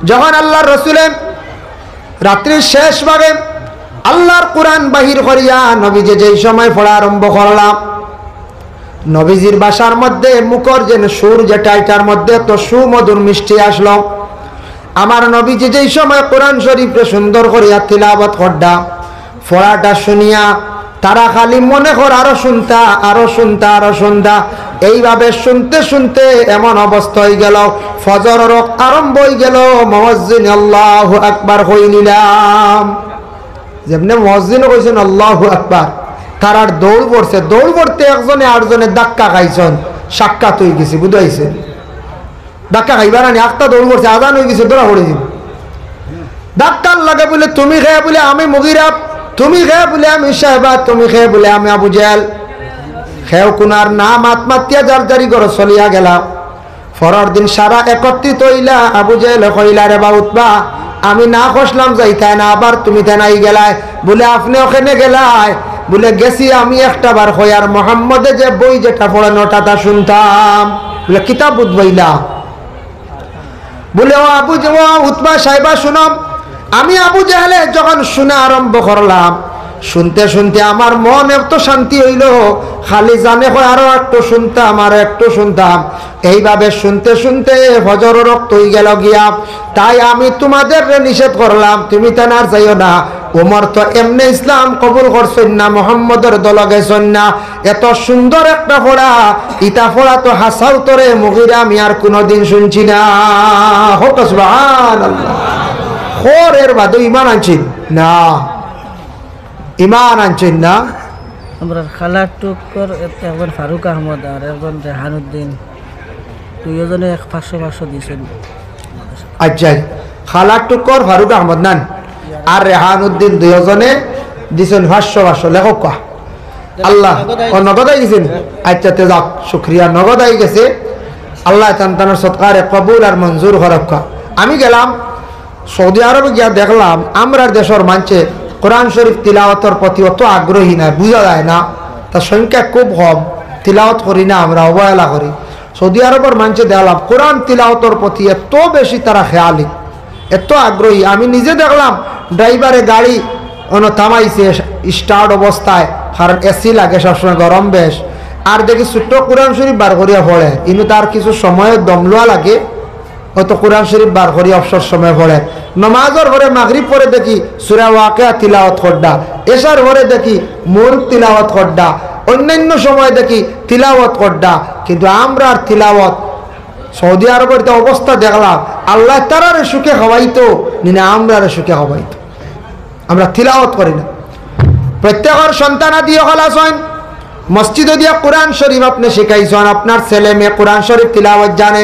যখন আল্লাহর রাসূলে রাত্রির শেষ ভাগে আল্লাহর কোরআন বাহির করিয়া নবীজি যেই সময় পড়া আরম্ভ করলাম, নবীজির বাসার মধ্যে মুখর যেন সুর যেটা এটার মধ্যে তো সুমধুর মিষ্টি আসলো। আমার নবীজি যেই সময় কোরআন শরীফে সুন্দর করিয়া তিলাওয়াত করডা, পড়াটা শুনিয়া তারা খালি মনে কর আরো শুনতা আরো শুনতা আরো শুনতা। এইভাবে শুনতে শুনতে এমন অবস্থা হয়ে গেল, ফজর আরম্ভ হয়ে গেল, মুয়াজ্জিন আল্লাহু আকবার কই নিলাম। যেমনি মুয়াজ্জিন কইছেন আল্লাহু আকবার, তারার দৌড় পড়ছে, দৌড় পড়তে একজনে আটজনে ধাক্কা খাইছেন, সাক্ষাৎ হয়ে গেছে, বুঝাইছে ধাক্কা খাইবার আনি একটা দৌড় পড়ছে, আজান হয়ে গেছে, দৌড়া পড়ে দিন ধাক্কার লাগে বলে তুমি খেয়ে বলে আমি মুগিরা, তুমি খেয়ে বলে আমি সাহেবা, তুমি খেয়ে বলে আমি আবু জেহেল। খেয়েও কোনার নাম আত্মাতিয়া যার জারি করে চলিয়া গেলা। পরের দিন সারা একত্রিত হইলা, আবু জেহেল কইলা রে বা উতবা আমি না খসলাম যাইতাই না, আবার তুমি তেনাই গেলাই বলে আপনি ওখানে গেলাই বলে গেছি আমি একটা বার কই আর মোহাম্মদে যে বই যেটা পড়ানো ওটা শুনতাম বলে কিতাব বুঝবাইলা বলে ও আবু উতবা সাহেবা শুনম। আমি আবু জেহেলে যখন শুনে আরম্ভ করলাম, শুনতে শুনতে আমার মন এত শান্তি হইল, খালি জানে হয় আরো একটু শুনতাম আর একটু শুনতাম। এইভাবে শুনতে শুনতে ফজর রক্ত হয়ে গেল গিয়া। তাই আমি তোমাদের নিষেধ করলাম তুমি তেনার যাইও না। ওমর তো এমনি ইসলাম কবুল করছেন না, মোহাম্মদের দল গেছেন না। এত সুন্দর একটা ফোড়া, ইটা ফোড়া তো হাসাও তোরে মুগিরা আমি আর কোনোদিন শুনছি না। হোক সুবহানাল্লাহ। এর বাদে ইমান আনছেন না, ইমান আনছেন না। আমরা খালা টুকর একজন ফারুক আহমদ আর একজন রেহানুদ্দিন, দুইজনে 500 দিয়েছেন। আচ্ছা, খালা টুকর ফারুক আহমদ নান আর রেহানুদ্দিন দুইজনে দিয়েছেন 500 লেখক কা আল্লাহ নগদাই গেছেন। আচ্ছা তে যাক, শুক্রিয়া, নগদাই গেছে। আল্লাহ তান্তানের সৎকারে কবুল আর মঞ্জুর হরক্কা। আমি গেলাম সৌদি আরবে গিয়া দেখলাম আমরা দেশের মানুষে কোরআন শরীফ তিলাওয়াতের প্রতি অত আগ্রহী না, বোঝা যায় না, তার সংখ্যা খুব কম, তিলাওয়াত করি না, আমরা অবহেলা করি। সৌদি আরবের মানুষে দেখলাম কোরআন তিলাওয়াতের প্রতি এত বেশি তারা খেয়ালি, এত আগ্রহী। আমি নিজে দেখলাম ড্রাইভারে গাড়ি থামাইছে স্টার্ট অবস্থায়, কারণ এসি লাগে সবসময়, গরম বেশ। আর দেখি ছোট্ট কোরআন শরীফ বার করিয়া পড়ে, কিন্তু তার কিছু সময় দমলোয়া লাগে, হয়তো কোরআন শরীফ বার করি অবসর সময় পড়ে। নমাজের ঘরে মাগরিব পরে দেখি সূরা ওয়াকিয়া তিলাওয়াত করডা, এশার ঘরে দেখি মুলক তিলাওয়াত করডা, অন্যান্য সময় দেখি তিলাওয়াত করডা। কিন্তু আমরা আর তিলাওয়াত সৌদি আরবের তো অবস্থা দেখলাম, আল্লাহ তারারে সুখে খাওয়াইতো না আমরা সুখে খাওয়াইতো, আমরা তিলাওয়াত করি না। প্রত্যেকের সন্তানাদি হলাছেন মসজিদে দিয়া কোরআন শরীফ আপনি শিখাইছেন, আপনার ছেলে মেয়ে কোরআন শরীফ তিলাওয়াত জানে।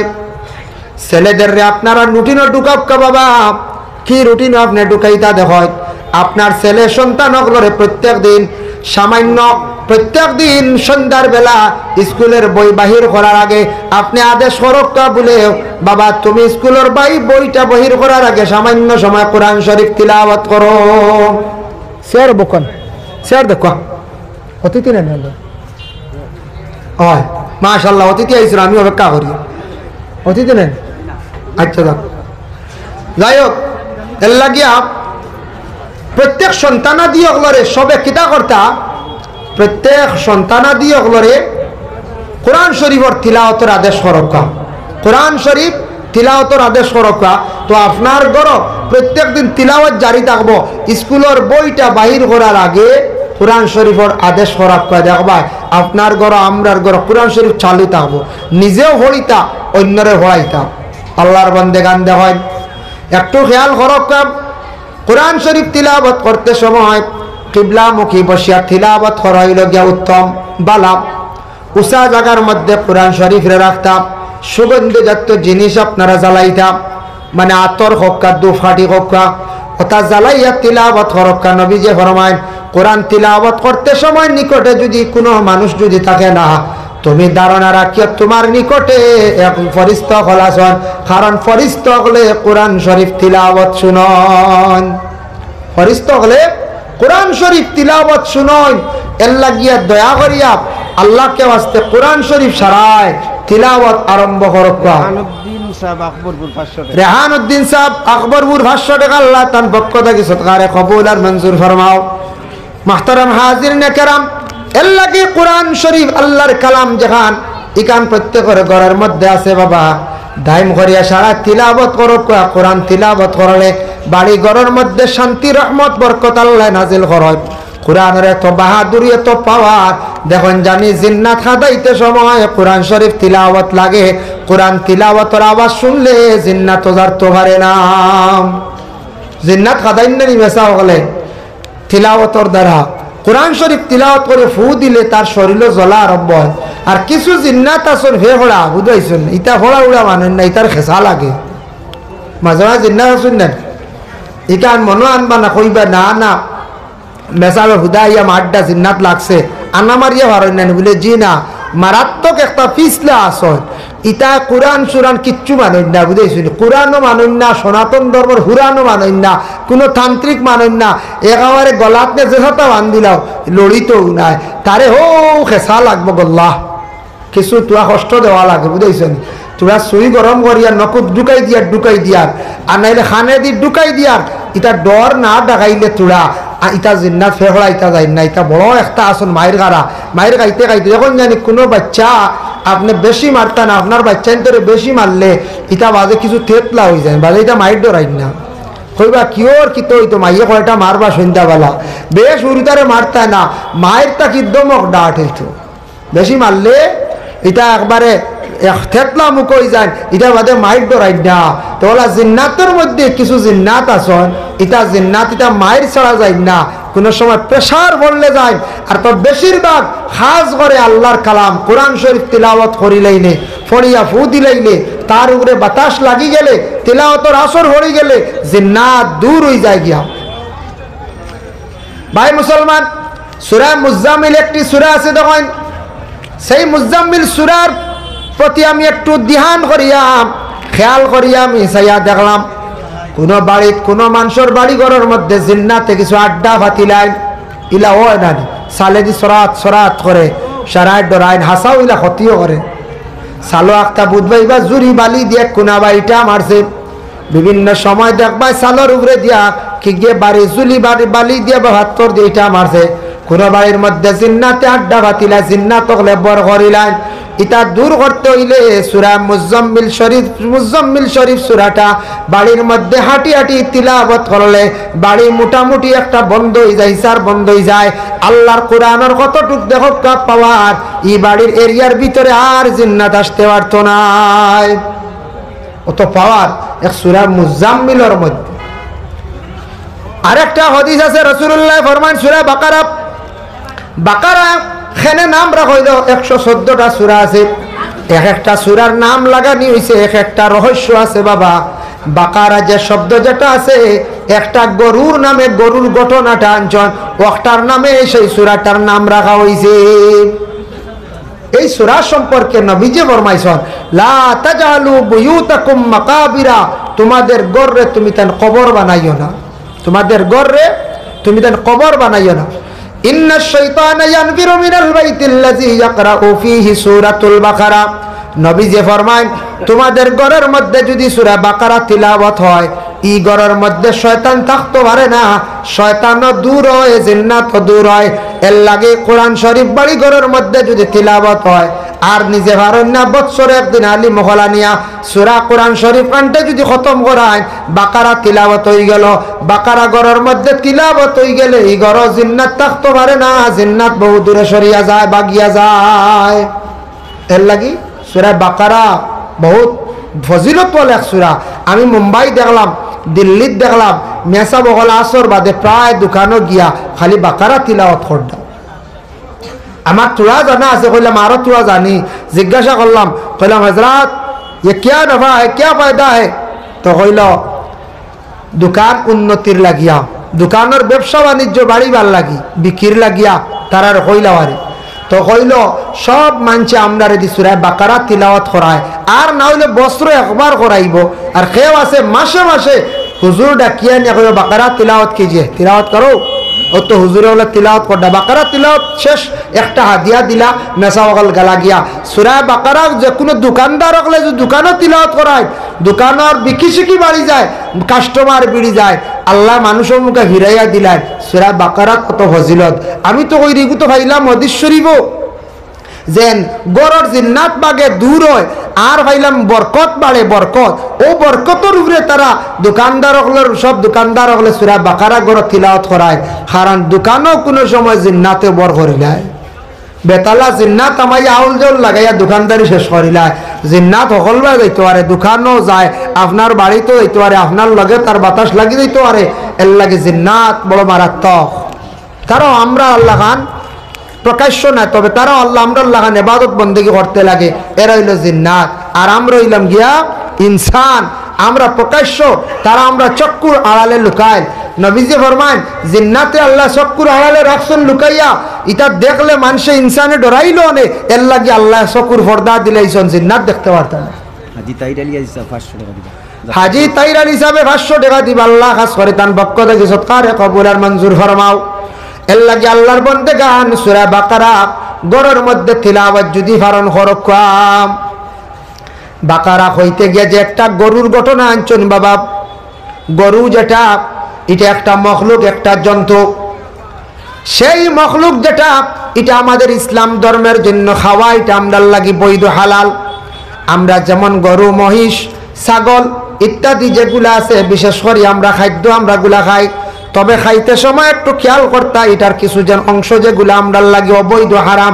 ছেলেদের আপনারা রুটিনও ঢুকাবকা বাবা, কি রুটিন আপনি ঢুকাইতা দেখেন। আপনার ছেলে সন্তান হকলরে প্রত্যেক দিন সামান্য, প্রত্যেক দিন সন্ধ্যার বেলা স্কুলের বই বাহির করার আগে আপনি আদেশ করক্কা বলে বাবা তুমি স্কুলের বইটা বাহির করার আগে সামান্য সময় কোরআন শরীফ তিলাওয়াত করো। স্যার বকন স্যার দেখো অতিথি নেন হয় মাশাআল্লাহ, অতিথি আইছিল, আমি অপেক্ষা করি অতিথি নেন। আচ্ছা যাই হোক, এর লাগিয়া প্রত্যেক সন্তানাদি অগলরে সবে কিতা কর্তা, প্রত্যেক সন্তানাদি অগলরে কোরআন শরীফর তিলাওয়াতের আদেশ করক্কা, কোরআন শরীফ তিলাওয়াতের আদেশ করক্কা। তো আপনার ঘর প্রত্যেক দিন তিলাওয়াত জারি থাকবো, স্কুলের বইটা বাহির করার আগে কোরআন শরীফর আদেশ করক্কা। দেখবা আপনার ঘর আমরার ঘর কোরআন শরীফ চালু থাকবো, নিজেও হইতা অন্যরে হড়াইতা। আল্লাহর বান্দেগান দেখেন, একটু খেয়াল করক্কা, কোরআন শরীফ তিলাওয়াত করতে সময় কিবলামুখী বসিয়া তিলাওয়াত করা হইল গিয়া উত্তম বালা। উঁচা জায়গার মধ্যে কোরআন শরীফরে রাখতাম, সুগন্ধিজাত জিনিস আপনারা জ্বালাইতাম, মানে আতর হক্কা দুফাটি হক্কা ওটা জ্বালাইয়া তিলাওয়াত করক্কা। নবীজি ফরমায় কোরআন তিলাওয়াত করতে সময় নিকটে যদি কোনো মানুষ যদি থাকে না, তুমি ধারণা রাখিয়া তোমার নিকটে এক ফরিস্তা হলাছন, কারণ ফরিস্তা হলে কোরআন শরীফ তিলাওয়াত শুনন, ফরিস্তা হলে কোরআন শরীফ তিলাওয়াত শুনন। এর লাগিয়া দয়া করিয়া আল্লাহকে ওয়াস্তে কোরআন শরীফ সারায় তিলাওয়াত আরম্ভ করক্কা। সাহেব আকবরপুর 500 টাকা। রেহানুদ্দিন সাহেব আকবরপুর 500 টাকা আল্লাহ তান পক্ষ থেকে সৎকারে কবুল আর মঞ্জুর ফরমাও। মাহতারাম হাজিরিন কেরাম, আল্লাহ কি কোরআন শরীফ আল্লাহর কালাম যেখান ইকান প্রত্যেকের ঘরের মধ্যে আছে বাবা, দাইম করিয়া সারা তিলাবত করো। কোরআন তিলাবত করলে বাড়ি ঘরের মধ্যে শান্তি রহমত বরকত আল্লাহ নাজিল করেন। কোরআনের এত বাহাদুরি এত পাওয়ার দেখুন, জানি জিন্নাত খাদাইতে সময় কোরআন শরীফ তিলাওয়াত লাগে। কোরআন তিলাওয়াতের আওয়াজ শুনলে জিন্নাত জারতো পারে না। জিন্নাত খাদাইন না নিমেসা হলে তিলাওয়াতের দ্বারা কোরআন শরীফ তিলাওয়াত করে ফু দিলে তার শরীরে জ্বলা আরম্ভ হয়। আর কিছু জিন্নাত আসন ফে হড়া বুঝাইছেন, ইটা হড়া উড়া মানেন না, ইটার খেসা লাগে। মাঝে মাঝে জিন্নাত আসুন না, ইকান মনো আনবা না, কইবা না না মেসাবে হুদাইয়া মাড্ডা জিন্নাত লাগছে আনা মারিয়া ভারেন না বলে, জি না, মারাত্মক একটা পিছলা আসন। ইটা কোরআন সুরান কিচ্ছু মানেন না, বুঝেছেন? কোরআনও মানেন না, সনাতন ধর্মের হুরানও মানেন না, কোনো তান্ত্রিক মানেন না। একেবারে গলাত নে যেটা বান দিলাও লড়িতেও নাই, তারে হো খেসা লাগবো গল্লাহ, কিছু তোরা কষ্ট দেওয়া লাগে, বুঝেছেন? তোরা সুই গরম করিয়া নকুত ঢুকাই দিয়ার আর নাইলে খানে দি ঢুকাই দিয়ার, ইটা ডর না ডাকাইলে তোরা ইটা জিন্নাত ফেফড়া ইটা যাই না। ইটা বড় একটা আসন মায়ের গাড়া, মায়ের গাইতে যখন জানি কোনো বাচ্চা আপনি বেশি মারতেন, আপনার বাচ্চা তোরে বেশি মারলে ইটা বাজে কিছু থেতলা হয়ে যায়, বাজে ইটা মাইর ডরাই না। কইবা কিওর কি তো হইতো মাইয়ে কয়টা মারবা সন্ধ্যাবেলা, বেশ উরুদারে মারতায় না, মায়ের তা কি দমক ডাট হইতো, বেশি মারলে এটা একবারে থেতলা মুখ হয়ে যায়, এটা বাদে মাইর ডরাই না। তো ওলা জিন্নাতের মধ্যে কিছু জিন্নাত আসন, এটা জিন্নাত এটা মায়ের ছাড়া যায় না, কোনো সময় প্রেশার বললে যায়। আর তো বেশিরভাগ খাস করে আল্লাহর কালাম কোরআন শরীফ তিলাওয়াত করিলাইলে ফড়িয়া ফু দিলাইলে তার উপরে বাতাস লাগি গেলে তিলাওয়াতের আসর হয়ে গেলে জিন্নাত দূর হয়ে যায় গিয়া। ভাই মুসলমান, সূরা মুজাম্মিল একটি সূরা আছে, দেখেন সেই মুজাম্মিল সূরার প্রতি আমি একটু ধ্যান করিয়া খেয়াল করিয়া আমি চাইয়া দেখলাম, কোনো বাড়িত কোনো মানুষের বাড়ি ঘরের মধ্যে জিন্নাতে কিছু আড্ডা ফাতিলাইন ইলা হয় না, সালে দি সরাত করে সারায় ডরাইন হাসাও ইলা ক্ষতিও করে। সালো একটা বুধবাইবা জুরি বালি দিয়ে কোনা বাড়িটা মারছে, বিভিন্ন সময় দেখবা সালোর উপরে দিয়া কি গিয়ে বাড়ি জুলি বালি দিয়ে বা হাত্তর দিয়ে এটা মারছে। কোনো বাড়ির মধ্যে জিন্নাতে আড্ডা ফাতিলা, জিন্নাত বর করিলাইন, ইটা দূর করতে হইলে সূরা মুজাম্মিল শরীফ সূরাটা বাড়ির মধ্যে হাঁটি হাঁটি তিলাওয়াত করলে বাড়ি মোটামুটি একটা বন্ধ হয়ে যায়, সার বন্ধ হয়ে যায়। আল্লাহর কোরআনের কতটুক দেখো পাওয়ার, এই বাড়ির এরিয়ার ভিতরে আর জিন্নাত আসতে পারত নাই, অত পাওয়ার এক সূরা মুজাম্মিলের মধ্যে। আরেকটা হাদিস আছে, রাসূলুল্লাহ ফরমান সূরা বাকারা খেনে নাম রাখা হইল 114টা সূরা আছে, এক একটা সূরার নাম লাগানি হইছে, এক একটা রহস্য আছে বাবা। বাকারা যে শব্দ যেটা আছে, একটা গরুর নামে গরুর ঘটনাটা আনছন, ওটার নামে সেই সূরাটার নাম রাখা হইছে। এই সূরা সম্পর্কে নবীজি ফরমাইছেন, লা তাজালু বুয়ুতাকুম মাকাবিরা, তোমাদের ঘরে তুমি তেন কবর বানাইও না, তোমাদের ঘরে তুমি তেন কবর বানাইও না। ইন্না শাইতানা ইয়ানফিরু মিনাল বাইতিল্লাযী ইয়াকরাউ ফীহি সূরাতুল বাকারা, নবীজি ফরমায় তোমাদের ঘরের মধ্যে যদি সূরা বাকারা তিলাওয়াত হয়, এই ঘরের মধ্যে শয়তান থাকতে পারে না, শয়তানও দূর হয়, জিন্নাতও দূর হয়। এর লাগে কোরআন শরীফ বাড়ি ঘরের মধ্যে যদি তিলাওয়াত হয়, আর নিজে পারেন না বৎসরে একদিন আলী মহলা নিয়া সূরা কোরআন শরীফ কানতে যদি খতম করায়, বাকারা তিলাওয়াত হয়ে গেল, বাকারা ঘরের মধ্যে তিলাওয়াত হয়ে গেলে এই ঘর জিন্নাত থাকতে পারে না, জিন্নাত বহু দূরে সরিয়া যায়, বাগিয়া যায়। এর লাগি সূরা বাকারা বহুত ফজিলত বলে এক সূরা। আমি মুম্বাই দেখলাম, দিল্লিত দেখলাম, মেসা বগল আসর বাদে প্রায় দোকানও গিয়া খালি বাকারা তিলাওয়াত করতাম। আমার তোরা জানা আছে, কইলাম আরো তোরা জানি, জিজ্ঞাসা করলাম, কইলাম হযরত ये क्या नफा है, क्या फायदा है? तो কইল দোকান উন্নতির লাগিয়া, দোকানের ব্যবসা বাণিজ্য বাড়িবার লাগি, বিক্রির লাগিয়া তারার কইলাওয়ারে। তো কইল সব মানছে আমরা রেডি সূরা বাকারা তিলাওয়াত করায়, আর না হইলে বছরে একবার করাইব। আর কেউ আছে মাসে মাসে হুজুর ডাকিয়া নিয়ে কইব বাকারা তিলাওয়াত कीजिए, তিলাওয়াত করো। ও তো হুজুরে হলে তিলাওয়াত করডা বাকারা তিলাওয়াত শেষ একটা হাদিয়া দিলা মেসা অকল গালা গিয়া সূরা বাকারা যে কোনো দোকানদার হলে যে দোকানও তিলাওয়াত করায় দোকানের বিকি শিকি বাড়ি যায় কাস্টমার বিড়ি যায় আল্লাহ মানুষের মুখে ফিরাইয়া দিলেন সূরা বাকারা কত ফজিলত আমি তো ওই রিগু তো ভাইলাম হাদিস শরীফ যেন গরর জিন্নাত বাগে দূর হয় আর ভাইলাম বরকত বাড়ে বরকত ও বরকতের উপরে তারা দোকানদার হলের সব দোকানদার হলে সূরা বাকারা গর তিলাওয়াত করায় কারণ দোকানও কোনো সময় জিন্নাতে বর করিলায় বেতালা জিন্নাত আমাই আউল জল লাগাইয়া দোকানদারি শেষ করিলায় জিন্নাত সকলবার যাইতে পারে দোকানও যায় আপনার বাড়িতেও যাইতে পারে আপনার লগে তার বাতাস লাগি যাইতে পারে এর লাগে জিন্নাত বড় মারাত্মক তারাও আমরা আল্লাহ খান প্রকাশ্য না তবে তারাও আল্লাহ আমরা আল্লাহ খান ইবাদত বন্দেগী করতে লাগে এরা হইল জিন্নাত আর আমরা হইলাম গিয়া ইনসান আমরা প্রকাশ্য তারা আমরা চক্কুর আড়ালে লুকায় নবীজি ফরমান জিন্নাতে আল্লাহ চক্কুর আড়ালে রাখছেন লুকাইয়া এটা দেখলে মানুষে ইনসানে ডরাইল নে এর লাগে আল্লাহ চক্কুর পর্দা দিলাইছেন জিন্নাত দেখতে পারতাম হাজি তাইরাল হিসাবে 500 টাকা দিবা আল্লাহ খাস করে তান পক্ষ থেকে সৎকারে কবুল আর মঞ্জুর ফরমাও এর লাগে আল্লাহর বন্দেগান সূরা বাকারা গরের মধ্যে তিলাওয়াত যদি ফারণ করকাম বাকারা হইতে গিয়ে যে একটা গরুর ঘটনা আনছেন বাবা গরু যেটা এটা একটা মখলুক একটা জন্তু সেই মখলুক যেটা এটা আমাদের ইসলাম ধর্মের জন্য খাওয়া এটা আমরার লাগি বৈধ হালাল আমরা যেমন গরু মহিষ ছাগল ইত্যাদি যেগুলা আছে বিশেষ করে আমরা খাদ্য আমরা গুলা খাই তবে খাইতে সময় একটু খেয়াল করতে এটার কিছু যেন অংশ যেগুলো আমরার লাগে অবৈধ হারাম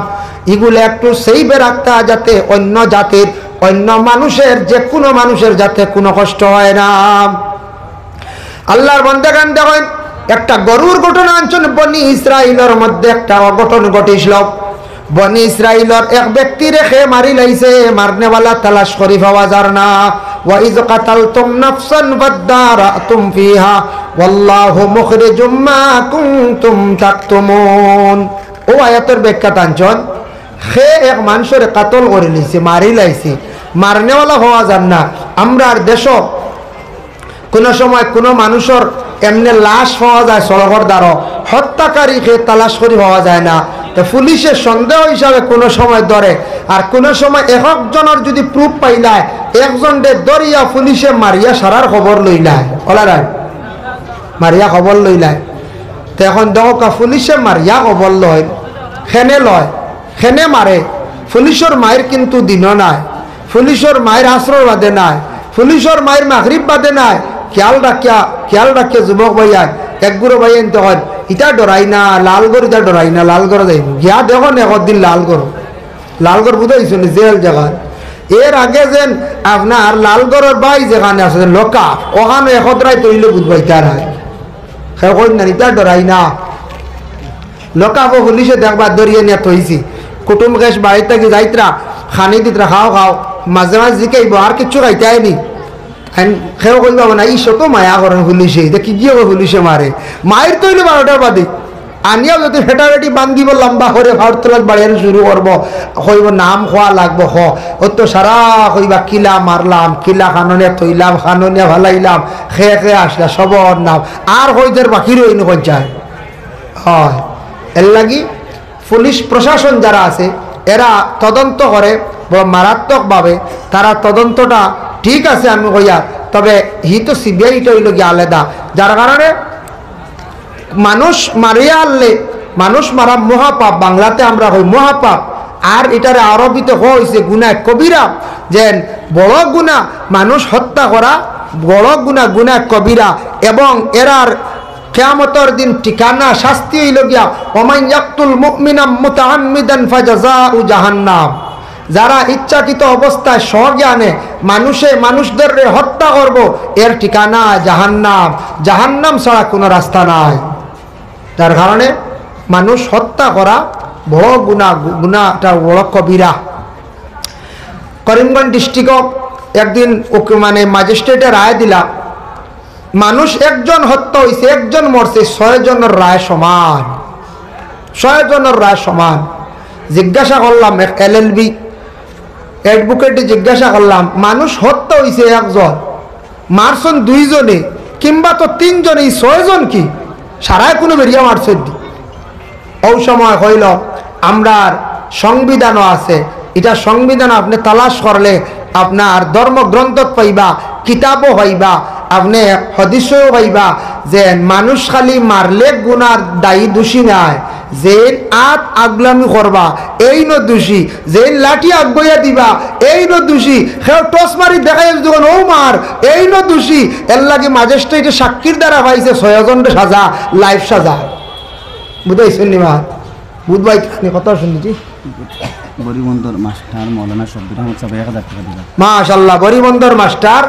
এগুলো একটু সেইবে রাখতে যাতে অন্য জাতির অন্য মানুষের যে কোনো মানুষের যাতে কোনো কষ্ট হয় না আল্লাহর বান্দাগান দেখেন একটা গরুর ঘটনা আনছেন বনি ইসরাইলের মধ্যে একটা অঘটন ঘটিছিল বনি ইসরাইলের এক ব্যক্তি রেখে মারি লাইছে মারনেওয়ালা তালাশ করি পাওয়া যার না وَإِذْ قَتَلْتُمْ نَفْسًا فَادَّارَأْتُمْ فِيهَا وَاللَّهُ مُخْرِجٌ مَا كُنْتُمْ تَكْتُمُونَ ও আয়াতের ব্যাখ্যা টানছন সে এক মানুষের কাতল করে লিছে মারি লাইছে মারনেওয়ালা হওয়া যান না আমরা আর দেশ কোনো সময় কোনো মানুষের এমনি লাশ পাওয়া যায় সড়কের দ্বারা হত্যাকারীকে তালাশ করে পাওয়া যায় না তো পুলিশের সন্দেহ হিসাবে কোনো সময় ধরে আর কোনো সময় একজনের যদি প্রুফ পাইলায় একজনকে দরিয়া পুলিশে মারিয়া সারার খবর লইলায় ওলারাই মারিয়া খবর লইলায় তো এখন দেখো পুলিশে মারিয়া খবর লয় খেনে মারে পুলিশের মায়ের কিন্তু দিন নাই পুলিশের মায়ের আশ্রয় বাদে নাই পুলিশের মায়ের মাগরিব বাদে নাই খেয়াল রাখিয়া যুবক ভাইয়া একগুড়ো ভাই আনতে হয় ইটা ডরাই না লালগড় ইটা ডরাই না লালগড় যাইব গিয়া দেখো একদিন লালগড় বুঝাইছো জেল জায়গায় এর আগে যেন আপনার লালগড়ের বাই যেখানে আছে লোকা ওখানে একদ্রাই তৈলে বুঝবাই তার হয় না ইটা ডরাই না লোকাবো পুলিশে দেখবার দরিয়ে নিয়ে তৈছি কুটুম গেছ বাড়ির থেকে যাইতরা খানি দিতরা খাও মাঝে মাঝে জিকাইব আর কিচ্ছু খাইতে আইনি খেয়ে কইব না ই শত মায়া করেন পুলিশে দেখি গিয়ে পুলিশে মারে মায়ের তৈরি 12টার বাদে আনিয়াও যদি ফেটাফেটি বান্ধিব লম্বা করে ভাড় তোলার বাড়িয়ে শুরু করবো কইব নাম খোয়া লাগবো ও তো সারা কইবা কিলা মারলাম কিলা খাননে থইলাম খাননে ভালাইলাম খেয়ে আসলা সবর নাম আর হইদের বাকি রইন যায় হয় এর লাগি পুলিশ প্রশাসন যারা আছে এরা তদন্ত করে বড় মারাত্মকভাবে তারা তদন্তটা ঠিক আছে আমি কইয়া তবে হি তো সিবিআইটা হইল গিয়ে আলাদা যার কারণে মানুষ মারিয়া আনলে মানুষ মারা মহাপাপ বাংলাতে আমরা হই মহাপাপ আর এটারে আরবিতে হয়েছে গুনাহ কবিরা যেন বড় গুনাহ মানুষ হত্যা করা বড় গুনাহ কবিরা এবং এরার কিয়ামতের দিন ঠিকানা শাস্তি হইল গিয়া ওমান ইয়াকতুল মুমিনাম মুতাআম্মিদান ফাজাযাউ জাহান্নাম যারা ইচ্ছাকৃত অবস্থায় স্বজ্ঞানে মানুষদের হত্যা করব এর ঠিকানা জাহান্নাম ছাড়া কোনো রাস্তা নাই তার কারণে মানুষ হত্যা করা বড় গুনাহটা বড় কবিরা করিমগঞ্জ ডিস্ট্রিক্ট একদিন মানে ম্যাজিস্ট্রেটে রায় দিলা মানুষ একজন হত্যা হয়েছে একজন মরছে 6 জনের রায় সমান জিজ্ঞাসা করলাম LLB অ্যাডভোকেটে জিজ্ঞাসা করলাম মানুষ হত্যা হয়েছে একজন মারছেন 2 জনে কিংবা তো 3 জনে 6 জন কি সারায় কোনো বেরিয়া মারছে ওই সময় হইল আমরার সংবিধানও আছে, এটা সংবিধান আপনি তালাশ করলে আপনার ধর্মগ্রন্থ পাইবা, কিতাবও পাইবা, আপনি হদিসও পাইবা যে মানুষ খালি মারলে গুনার দায়ী দোষী নাই, যে আত আগলামি করবা এই ন দোষী, যে লাঠি আগবইয়া দিবা এই ন দোষী, সেও টস মারি দেখাই যখন ও মার এই ন দোষী। এর লাগে ম্যাজিস্ট্রেটে সাক্ষীর দ্বারা পাইছে 6 জনের সাজা, লাইফ সাজা। বুঝাইছেন নি মা? বুধবাই কথা শুনেছি। বরিবন্দর মাস্টার মৌলানা শব্বির আহমদ সাহেব 1000 টাকা দিবা। মাশাআল্লাহ, বরিবন্দর মাস্টার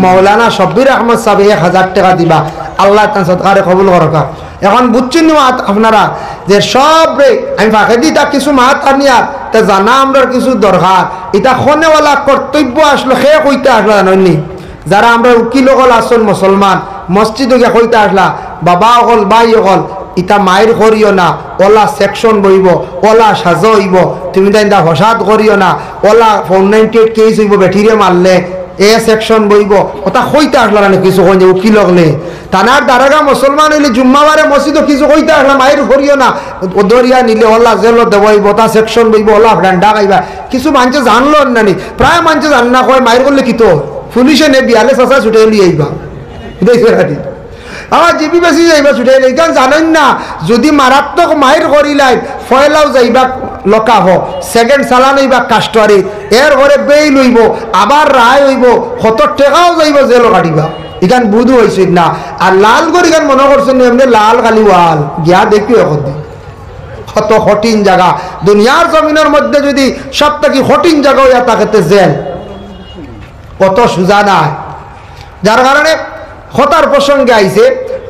মৌলানা শব্বির আহমদ সাহেব 1000 টাকা দিবা। আল্লাহ তার সদকারে কবুল করকা। এখন বুঝছেন নি আপনারা যে সব রে আমি ফাঁকে দিই তা কিছু মাত আনিয়ার তা জানা আমরা কিছু দরকার, এটা খনেওয়ালা কর্তব্য আসলো সে কইতে আসলো জানি। যারা আমরা উকিল হল আসল মুসলমান মসজিদে গিয়ে কইতে আসলা বাবা হল ভাই হল ইটা মায়ের করিও না, ওলা সেকশন বইব, ওলা সাজ হইব, তুমি তাই হসাদ করিও না, ওলা 498 কেস হইব বেঠিরে মারলে এ সেকশন বইব, ওটা কইতে আসলা না কিছু কই যে উকিল হলে তানার দারাগা মুসলমান হইলে জুম্মাবারে মসজিদ কিছু কইতে আসলা মায়ের করিও না, দরিয়া নিলে ওলা জেল দেবইব, ওটা সেকশন বইব, ওলা ডান্ডা খাইবা। কিছু মানুষ জানলো না নি, প্রায় মানুষ জান না কয় মায়ের করলে কি তো পুলিশে নে বিয়ালে চাষা ছুটে লিয়ে আইবা। দেখি আমার জিপি বেশি যাইবা ছুটে এলে কারণ জানেন না যদি মারাত্মক মায়ের করিলাই ফয়লাও যাইবা লকাহ, সেকেন্ড চালান হইবা কাস্টরি, এর ঘরে বেই লইব, আবার রায় হইব, 70 টাকাও যাইব জেল কাটিবা। এখান বুধু হয়েছে না। আর লাল করে এখান মনে করছেন এমনি লাল খালি ওয়াল গিয়া দেখি এখন কত কঠিন জায়গা দুনিয়ার জমিনের মধ্যে যদি সব থেকে কঠিন জায়গা হইয়া তাকে জেল কত সোজা নাই। যার কারণে হতার প্রসঙ্গে আইছে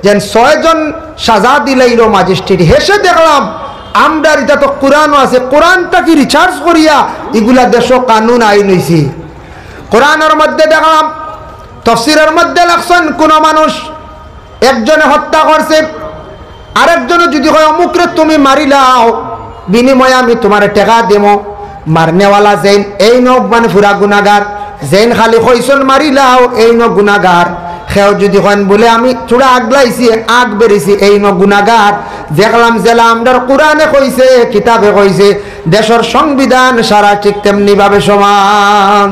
যেন 6 জন সাজা দিলাইল ম্যাজিস্ট্রেট। হেসে দেখলাম আমরা এটা তো কোরআনও আছে, কোরআনটা কি রিসার্চ করিয়া এগুলা দেশ কানুন আইন হইছি। কোরআনের মধ্যে দেখলাম তফসিরের মধ্যে লেখছেন কোন মানুষ একজনে হত্যা করছে, আরেকজনে যদি হয় অমুকরে তুমি মারিলাও বিনিময়ে আমি তোমার টাকা দেবো, মারনেওয়ালা যেন এই নক মানে ফুরা গুনাগার, যেন খালি কইসন মারিলাও এই ন গুনাগার, সেও যদি কন বলে আমি চূড়া আগলাইছি আগ বেরিয়েছি এই ন গুনাগার। দেখলাম জেলা আমরার কোরআনে কইছে, কিতাবে কইছে, দেশের সংবিধান সারা ঠিক তেমনি ভাবে সমান।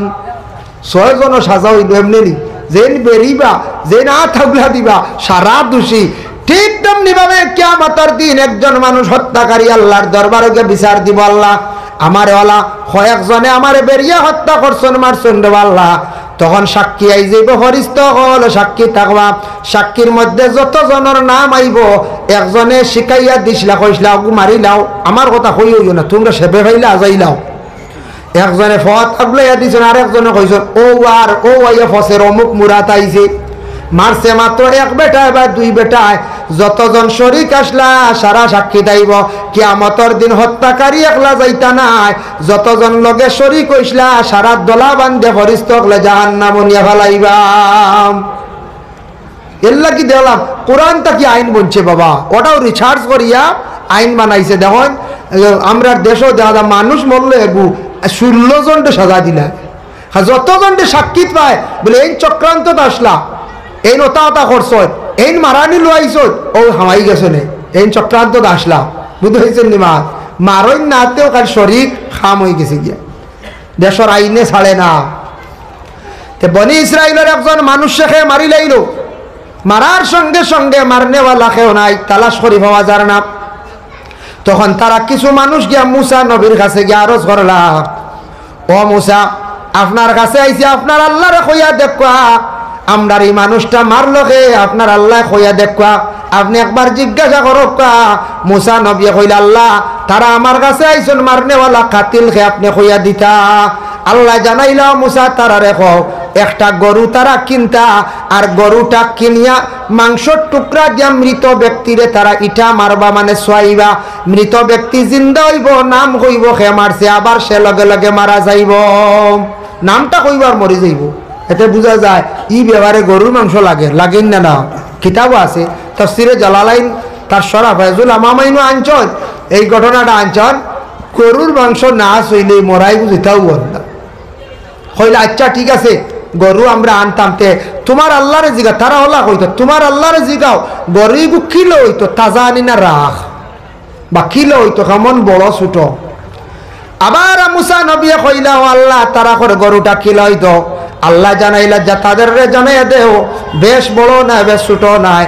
6 জন সাজা হইল এমনি যেন বেরিবা যেন আগুলা দিবা সারা দোষী। ঠিক তেমনি ভাবে কিয়ামতের দিন একজন মানুষ হত্যাকারী আল্লাহর দরবারে গিয়ে বিচার দিব, আল্লাহ আমারে ওলা কয়েকজনে আমারে বেরিয়ে হত্যা করছেন মারছেন রে আল্লাহ। তখন সাক্ষী আই যাইব, ফরিস্ত হল সাক্ষী থাকবা, সাক্ষীর মধ্যে যত জনের নাম আইব একজনে শিখাইয়া দিসলা কইসলা মারিলাও আমার কথা কই হইও না, তোমরা সেবে ভাইলা যাইলাও। একজনে ফত আগলাইয়া দিছেন, আর একজনে কইছেন ও আর ও আইয়া ফসের অমুক মুরাত আইছে, মারছে মাত্র 1 বেটায় বা 2 বেটায়, যতজন শরিক আসলা সারা সাক্ষী দাইব। কিয়ামতের দিন হত্যাকারী একলা যাইতা নাই, যতজন লগে শরিক হইসলা সারা দলা বান্ধে ফরিস্তকলে জাহান্নাম নিয়ে ফেলাইবা। এল্লা কি দেখলাম কোরআনটা কি আইন বলছে বাবা, ওটাও রিসার্চ করিয়া আইন বানাইছে। দেখুন আমরা দেশও দেখা মানুষ মরলে 16 জনকে সাজা দিলা, যতজনকে সাক্ষী পায় বলে এই চক্রান্ত আসলা এই নতা হতা করছ এই মারানি লোয়াইছ ও হামাই গেছে নে এই চক্রান্ত আসলা। বুঝতে হয়েছেন নি মা মারইন নাতেও কার শরীর খাম হয়ে গেছে গিয়া, দেশের আইনে ছাড়ে না। বনি ইসরায়েলের একজন মানুষ শেখে মারি লাইল, মারার সঙ্গে সঙ্গে মারনেওয়ালা কেউ নাই, তালাশ করি পাওয়া যায় না। তখন তারা কিছু মানুষ গিয়া মুসা নবীর কাছে গিয়া আরজ করলা, ও মুসা আপনার কাছে আইছি, আপনার আল্লাহরে কইয়া দেখা আমরার এই মানুষটা মারলো কে, আপনার আল্লাহ কইয়া দেখা আপনি একবার জিজ্ঞাসা করো। মুসা নবী কইলা আল্লাহ তারা আমার কাছে আইসন মারনেওয়ালা কাতিল কে আপনি কইয়া দিতা। আল্লাহ জানাইলা মুসা তারা রেখো একটা গরু তারা কিনতা, আর গরুটা কিনিয়া মাংসর টুকরা দিয়া মৃত ব্যক্তিরে তারা ইটা মারবা মানে সোয়াইবা, মৃত ব্যক্তি জিন্দা হইব নাম কইব সে মারছে, আবার সে লগে লগে মারা যাইব, নামটা কইবার মরি যাইব। এতে বোঝা যায় ই ব্যবহারে গরুর মাংস লাগে লাগেন না না। কিতাবও আছে তাফসিরে জালালাইন তার শরা ফয়জুল আমামাইনও আনছন এই ঘটনাটা আনছন, গরুর মাংস না হইলে মরাই বুঝিতাও বল না হইলে আচ্ছা ঠিক আছে গরু আমরা আনতাম তে তোমার আল্লাহরে জিগা, তারা হলা কইতো তোমার আল্লাহরে জিগাও গরু কিলো হইতো তাজা আনি না রাখ, বা কিলো হইতো কেমন বড় ছোট। আবার মুসা নবী কইলা ও আল্লাহ তারা করে গরুটা কিলো হইতো, আল্লাহ জানাইলা যা তাদের জানাই দেও বেশ বড় না বেশ ছোট নাই,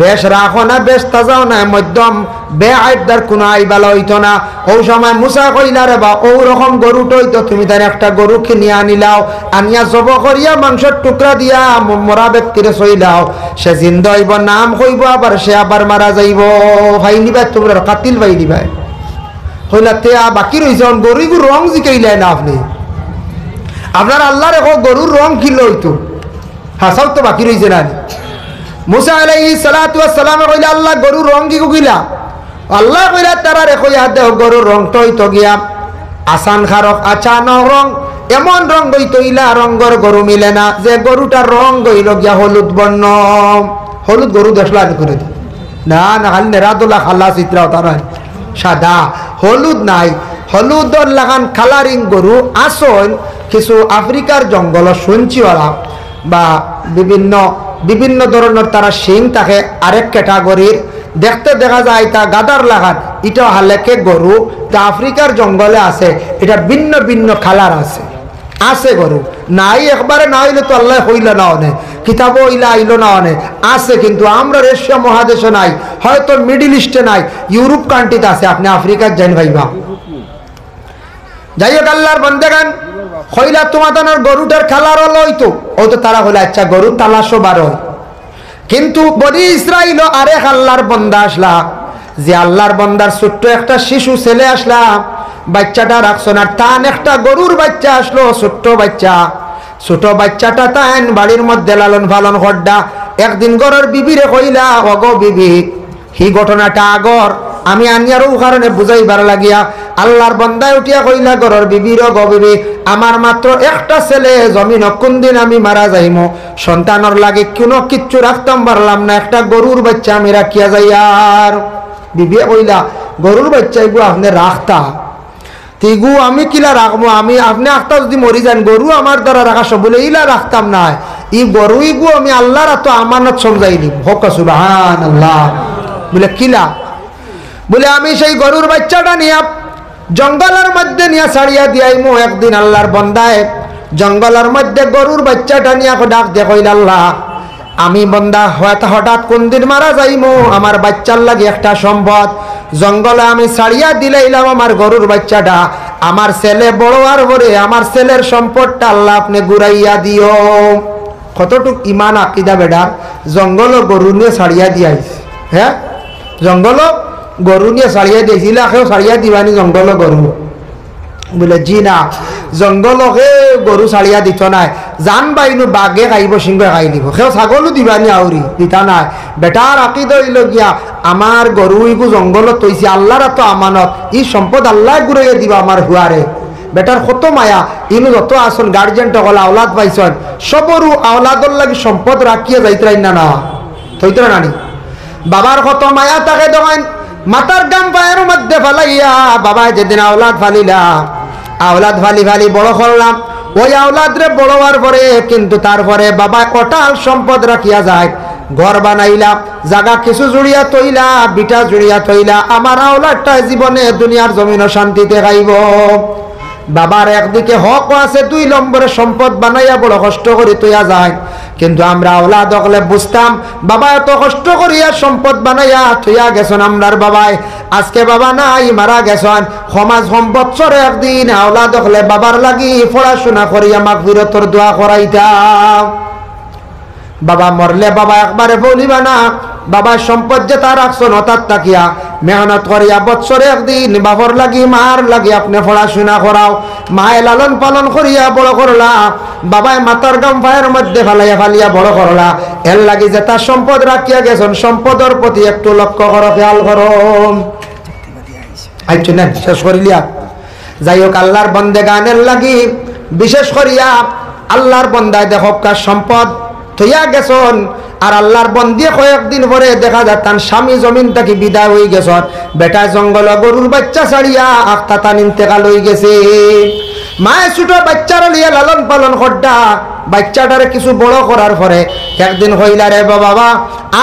বেশ রাখো না বেশ তাজাও নাই, মধ্যম বে আইবদার কোনো আইবালা হইতো না। ওই সময় মুসা কইলা রে বা ও রকম গরুটা হইতো তুমি তার একটা গরু কিনে আনিলাও, আনিয়া জব করিয়া মাংসের টুকরা দিয়া মরা ব্যক্তিরে চইলাও, সে জিন্দা হইব নাম কইব আবার সে আবার মারা যাইব, ভাই নিবাই তোমরা কাতিল ভাই নিবাই হইলা তে বাকি রয়েছে গরু রং জিকাইলেন না আপনি, আপনার আল্লাহর এখন গরুর রং কিলো হইতো হাসাও তো বাকি রয়েছে না। মুসা আলাইহিস সালাতু ওয়াস সালাম কইলা আল্লাহ গরুর রং কি কইলা, আল্লাহ কইলা তারা রেখো ইয়া দেও গরুর রংটা হইতো গিয়া আসান খারক আচানক রং, এমন রং হইতো ইলা রঙের গরু মিলে না, যে গরুটার রং হইল গিয়া হলুদ বর্ণ। হলুদ গরু দেখলা করে দি না না খালি নেরাদুল্লাহ খাল্লা চিত্রাও তারা সাদা, হলুদ নাই। হলুদর লাগান কালারিং গরু আসল কিছু আফ্রিকার জঙ্গল শুনছি ওরা, বা বিভিন্ন বিভিন্ন ধরনের তারা শিং থাকে আরেক ক্যাটাগরির, দেখতে দেখা যায় তা গাদার লাগান, এটা হালেকে গরু তা আফ্রিকার জঙ্গলে আছে, এটা ভিন্ন ভিন্ন কালার আছে আছে গরু নাই, একবারে না হইলে তো আল্লাহ হইল না অনেক কিতাবও হইলে আইল না অনেক আছে, কিন্তু আমরা এশিয়া মহাদেশে নাই, হয়তো মিডিল ইস্টে নাই, ইউরোপ কান্ট্রিতে আছে, আপনি আফ্রিকার যান ভাইবা। যাই হোক আল্লাহর বন্দেগান হইলা তোমাদের গরুটার খালার হলো হইতো, ও তো তারা হইলে আচ্ছা গরু তালাশো বার হয়, কিন্তু বনি ইসরাইল আরেক আল্লাহর বন্দা আসলা, যে আল্লাহর বন্দার ছোট্ট একটা শিশু ছেলে আসলা, বাচ্চাটা রাখছো না, তান একটা গরুর বাচ্চা আসলো, ছোট বাচ্চাটা তান বাড়ির মধ্যে লালন পালন করডা। একদিন গরের বিবিরে কইলা অগো বিবি হি ঘটনাটা আগর আমি আনিয়ারও কারণে বুঝাইবার লাগিয়া আল্লাহর বন্দায় উঠিয়া কইলা গরের বিবির গো বিবি আমার মাত্র একটা ছেলে, জমিন কোন দিন আমি মারা যাইমো, সন্তানের লাগে কোনো কিচ্ছু রাখতাম পারলাম না, একটা গরুর বাচ্চা আমি রাখিয়া যাই। আর বিবি কইলা গরুর বাচ্চা এগু আপনি রাখতা, তিগু আমি কিলা রাখবো, আমি আপনি আখতা যদি মরি যান গরু আমার দ্বারা রাখা সব বলে ইলা রাখতাম না, ই গরু ইগু আমি আল্লাহর এত আমানত সমঝাইনি হক সুবহানাল্লাহ। বলে কিলা, বলে আমি সেই গরুর বাচ্চাটা নিয়ে জঙ্গলের মধ্যে নিয়ে ছাড়িয়া দিয়াইমু। একদিন আল্লাহর বন্দায় জঙ্গলের মধ্যে গরুর বাচ্চাটা নিয়ে ডাক দিয়ে কইল আল্লাহ আমি বন্দা হঠাৎ কোন দিন মারা যাইমু, আমার বাচ্চার লাগে একটা সম্পদ জঙ্গলে আমি ছাড়িয়া দিলাইলাম আমার গরুর বাচ্চাটা, আমার ছেলে বড় আর বড়ে আমার ছেলের সম্পদটা আল্লাহ আপনি ঘুরাইয়া দিও। কতটুক ইমান আকিদা বেডার, জঙ্গল গরু নিয়ে ছাড়িয়া দিয়াইছে, হ্যাঁ জঙ্গল গরু নিয়ে ছাড়িয়া দিয়েছিল, কেউ ছাড়িয়া দিবানি জঙ্গল গরু, বলে জি না জঙ্গলকে গরু ছাড়িয়া দিত নাই, জান বাইনু বাঘে খাইব সিংহে খাই দিব, সেও ছাগলও দিবানি আউরি দিতা নাই। বেটার আকিদ হইল গিয়া আমার গরু ইগু জঙ্গলত তৈছি আল্লাহর তো আমানত, ই সম্পদ আল্লাহ ঘুরাইয়া দিবা আমার হুয়ারে। বেটার কত মায়া, ইনু যত আসন গার্জেন টকল আওলাদ পাইছন সবরু আওলাদর লাগি সম্পদ রাখিয়া যাইতরাই না না তৈতরা নানি, বাবার কত মায়া তাকে দেখান মাতার গাম পায়ের মধ্যে ফালাইয়া, বাবা যেদিন আওলাদ ফালিলা আওলাদ ফালি ফালি বড় করলাম, ওই আওলাদ রে বড় হওয়ার পরে কিন্তু তারপরে বাবা অটাল সম্পদ রাখিয়া যায়, ঘর বানাইলা জায়গা কিছু জুড়িয়া তৈলা বিটা জুড়িয়া তৈলা, আমার আওলাদটা জীবনে দুনিয়ার জমিন শান্তিতে খাইব। বাবার একদিকে হক আছে, 2 নম্বরে সম্পদ বানাইয়া বড় কষ্ট করে তৈয়া যায়, কিন্তু আমরা আওলাদ হলে বুঝতাম বাবা এত কষ্ট করিয়া সম্পদ বানাইয়া তৈয়া গেছেন আমরার বাবায়, আজকে বাবা নাই মারা গেছেন, সমাজ বছরে একদিন আওলাদ হলে বাবার লাগি পড়াশোনা করিয়া মাগফিরাতের দোয়া করাইতাম। বাবা মরলে বাবা একবারে বলিবা না, বাবার সম্পদ যে তার রাখছো নতার তাকিয়া মেহনত করিয়া বছরে একদিন বাবার লাগি মার লাগি আপনি পড়াশোনা করাও, মায়ে লালন পালন করিয়া বড় করলা, বাবায় মাতার গাম পায়ের মধ্যে ফালাইয়া ফালিয়া বড় করলা, এর লাগি যে তার সম্পদ রাখিয়া গেছেন, সম্পদের প্রতি একটু লক্ষ্য করো, খেয়াল করো। আইছো না শেষ করিলিয়া। যাই হোক আল্লাহর বন্দে গানের লাগি বিশেষ করিয়া আল্লাহর বন্দায় দেখো কার সম্পদ থইয়া গেছন, আর আল্লাহর বন্দি কয়েকদিন পরে দেখা যায় তার স্বামী জমিন থেকে বিদায় হয়ে গেছন, বেটা জঙ্গল গরুর বাচ্চা ছাড়িয়া আখতা তান ইন্তেকাল হয়ে গেছে। মায়ে ছোট বাচ্চারা লিয়ে লালন পালন করডা, বাচ্চাটারে কিছু বড় করার পরে একদিন হইলা রে বাবা,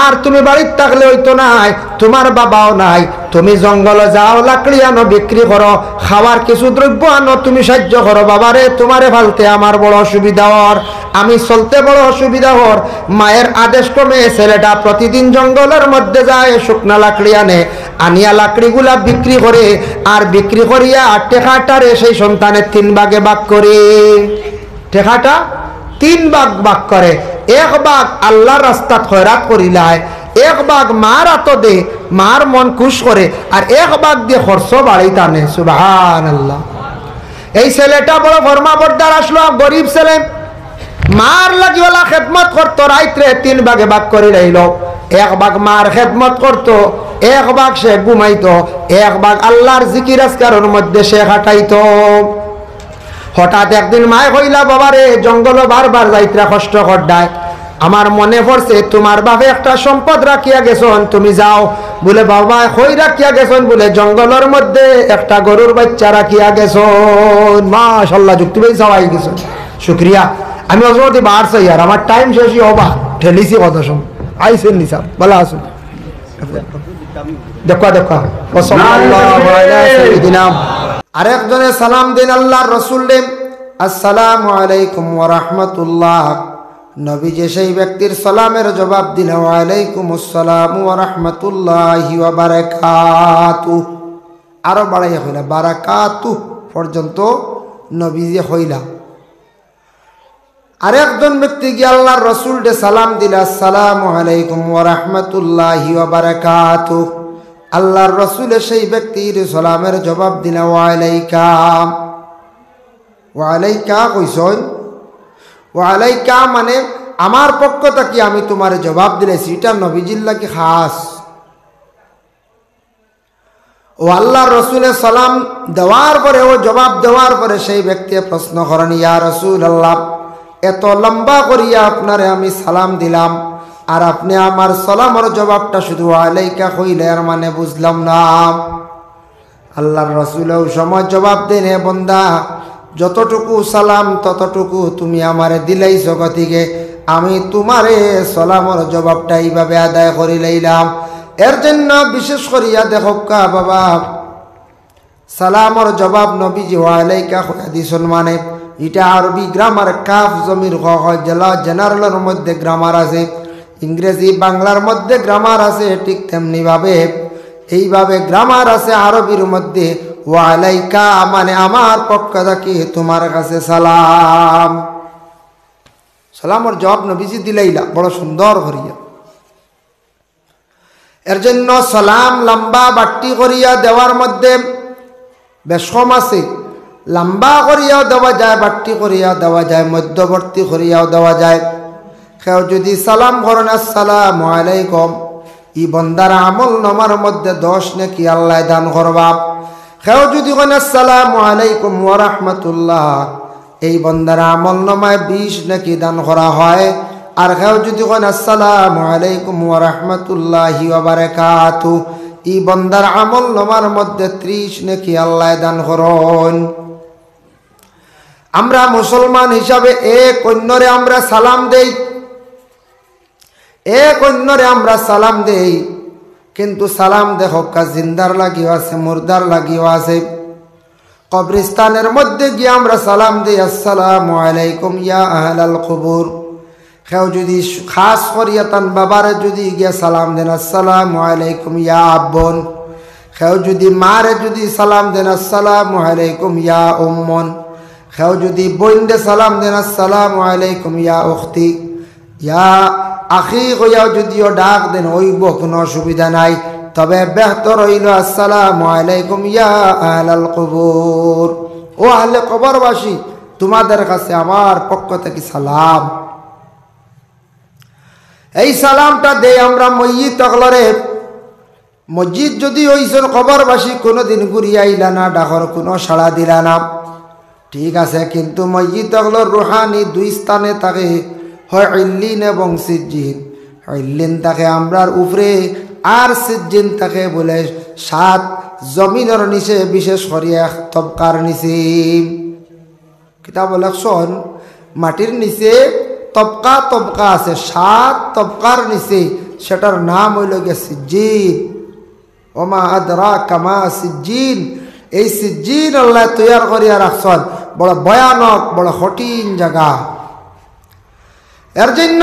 আর তুমি বাড়িতে থাকলে হইতো নাই, তোমার বাবাও নাই, তুমি জঙ্গলে যাও, লাকড়ি আনো, বিক্রি করো, খাবার কিছু দ্রব্য আনো, তুমি সাহায্য করো বাবারে, তোমারে ফালতে আমার বড় অসুবিধা হর, আমি চলতে বড় অসুবিধা হর। মায়ের আদেশ ক্রমে ছেলেটা প্রতিদিন জঙ্গলের মধ্যে যায়, শুকনা লাকড়ি আনে, আনিয়া লাকড়িগুলা বিক্রি করে, আর বিক্রি করিয়া টেকাটারে সেই সন্তানের 3 ভাগে ভাগ করে, টেকাটা 3 ভাগ করে। 1 ভাগ আল্লাহর রাস্তাত খয়রাত করিলায়, 1 ভাগ মার আত দে, মার মন খুশ করে, আর 1 ভাগ দিয়ে খরচ বাড়ি টানে। সুবহানাল্লাহ। এই ছেলেটা বড় ফরমা বর্দার আসলো, গরিব ছেলে, মার লাগিওয়ালা খেদমত করতো, রাইত্রে 3 ভাগে ভাগ করে রইল। 1 ভাগ মার খেদমত করতো, 1 ভাগ সে ঘুমাইতো, 1 ভাগ আল্লাহর জিকির আজকারের মধ্যে সে কাটাইতো। হঠাৎ একদিন মায় কইলা, বাবারে জঙ্গল বারবার যাইত্রা কষ্ট করডায়, আমার মনে পড়ছে তোমার বাপে একটা সম্পদ রাখিয়া গেছন, তুমি যাও। বলে বাবা কই রাখিয়া গেছন? বলে জঙ্গলের মধ্যে একটা গরুর বাচ্চা রাখিয়া গেছন। মাশাআল্লাহ, যুক্তি ভাই সবাই গেছন, শুক্রিয়া। আমি অজমতি বার চাই, আর আমার টাইম শেষই হবা, ঠেলিছি কত সময় আইসেন নিসাব বলা আসুন। দেখা দেখা আরেকজনে সালাম দিন আল্লাহর রাসূল দেন, আসসালামু আলাইকুম ওয়া রাহমাতুল্লাহ। নবী যে সেই ব্যক্তির সালামের জবাব দিল, ওয়া আলাইকুমুস সালাম ওয়া রাহমাতুল্লাহি ওয়া বারাকাতুহু, আরো বাড়াইয়া হইলা বারাকাতুহু পর্যন্ত নবী যে হইলা। আরেকজন ব্যক্তি গিয়ে আল্লাহর রাসূল দে সালাম দিল, আসসালামু আলাইকুম ওয়া রাহমাতুল্লাহি ওয়া বারাকাতুহু। আল্লাহর রাসূল সেই ব্যক্তির সালামের জবাব দিল, ওয়া আলাইকা। ওয়া আলাইকা কইছন, ওয়া আলাইকা মানে আমার পক্ষ থেকে আমি তোমার জবাব দিলেছি, এটা নবীজির লাগি খাস। ও আল্লাহর রাসূলের সালাম দেওয়ার পরে, ও জবাব দেওয়ার পরে সেই ব্যক্তি প্রশ্ন করেন, ইয়া রাসূলুল্লাহ, এত লম্বা করিয়া আপনারে আমি সালাম দিলাম, আর আপনি আমার সালামের জবাবটা শুধু আলাইকা কইলে, আর মানে বুঝলাম না। আল্লাহর রাসূলও সময় জবাব দেন, হে বান্দা, যতটুকু সালাম ততটুকু তুমি আমারে দিলাই জগতিকে, আমি তোমারে সালামের জবাবটা এইভাবে আদায় করি লইলাম। এর জন্য বিশেষ করিয়া দেখো কা বাবা, সালামের জবাব নবীজি ওয়া আলাইকা কইয়া দিছেন, মানে এটা আরবি গ্রামার, কাফ জমির জেনারেলের মধ্যে গ্রামার আছে, ইংরেজি বাংলার মধ্যে গ্রামার আছে, ঠিক তেমনি ভাবে এইভাবে গ্রামার আছে আরবির মধ্যে। ওয়া আলাইকা মানে আমার পক্ষ থেকে তোমার কাছে সালাম। সালামের জবাব নবীজি দিলাইলা বড় সুন্দর করিয়া। এর জন্য সালাম লম্বা বাট্টি করিয়া দেওয়ার মধ্যে বেশ কম আছে। লম্বা করিয়াও দেওয়া যায়, বাট্টি করিয়া দেওয়া যায়, মধ্যবর্তী করিয়াও দেওয়া যায়। কেউ যদি সালাম করেন আসসালামু আলাইকুম, ই বন্দার আমল নামার মধ্যে 10 নেকি আল্লাহ দান করবা। কেউ যদি করেন আসসালামু আলাইকুম ওয়া রাহমাতুল্লাহ, এই বন্দার আমল নামায় 20 নেকি দান করা হয়। আর কেউ যদি করেন আসসালামু আলাইকুম ওয়া রাহমাতুল্লাহি ওয়া বারাকাতুহু, ই বন্দার আমল নামার মধ্যে 30 নেকি আল্লাহ দান করেন। আমরা মুসলমান হিসাবে এক অন্যরে আমরা সালাম দেই, এক অন্যরে আমরা সালাম দেই, কিন্তু সালাম দেখো কা জিন্দার লাগিও আছে, মুর্দার লাগিও আছে। কবরস্থানের মধ্যে গিয়ে আমরা সালাম দেই, আসসালামু আলাইকুম ইয়া আহলাল কুবুর। কেউ যদি খাস করিয়া তান বাবারে যদি গিয়া সালাম দেন, আসসালামু আলাইকুম ইয়া আব্বন। কেউ যদি মারে যদি সালাম দেন, আসসালামু আলাইকুম ইয়া উম্মন। কেউ যদি বোনরে সালাম দেন, আসসালামু আলাইকুম ইয়া উখতি, ইয়া আখি কইয়াও যদিও ডাক দেন হইব, কোনো অসুবিধা নাই। তবে বেহতর হইল আসসালামু আলাইকুম ইয়া আহলাল কুবুর, ও আহলে কবরবাসী, তোমাদের কাছে আমার পক্ষ থেকে সালাম। এই সালামটা দেই আমরা মসজিদ তকলরে। মসজিদ যদি হইছেন কবরবাসী, কোনোদিন ঘুরিয়া আইলা না, ডাকর কোনো সাড়া দিলা না, ঠিক আছে, কিন্তু মসজিদ তকলর রুহানি 2 স্থানে থাকে, হয় ইল্লিন এবং সিজ্জিন। ইল্লিন থাকে আমরার উপরে, আর সিজ্জিন থাকে বলে 7 জমিনের নিচে, বিশেষ করিয়া তবকার নিচে। কিতাব লেখছেন মাটির নিচে তবকা তবকা আছে, 7 তবকার নিচে, সেটার নাম হইল গিয়ে সিজ্জিন। ওমা আদরাকা মা সিজ্জিন, এই সিজ্জিন আল্লাহ তৈয়ার করিয়া রাখছেন, বড় ভয়ানক, বড় কঠিন জায়গা। এর জন্য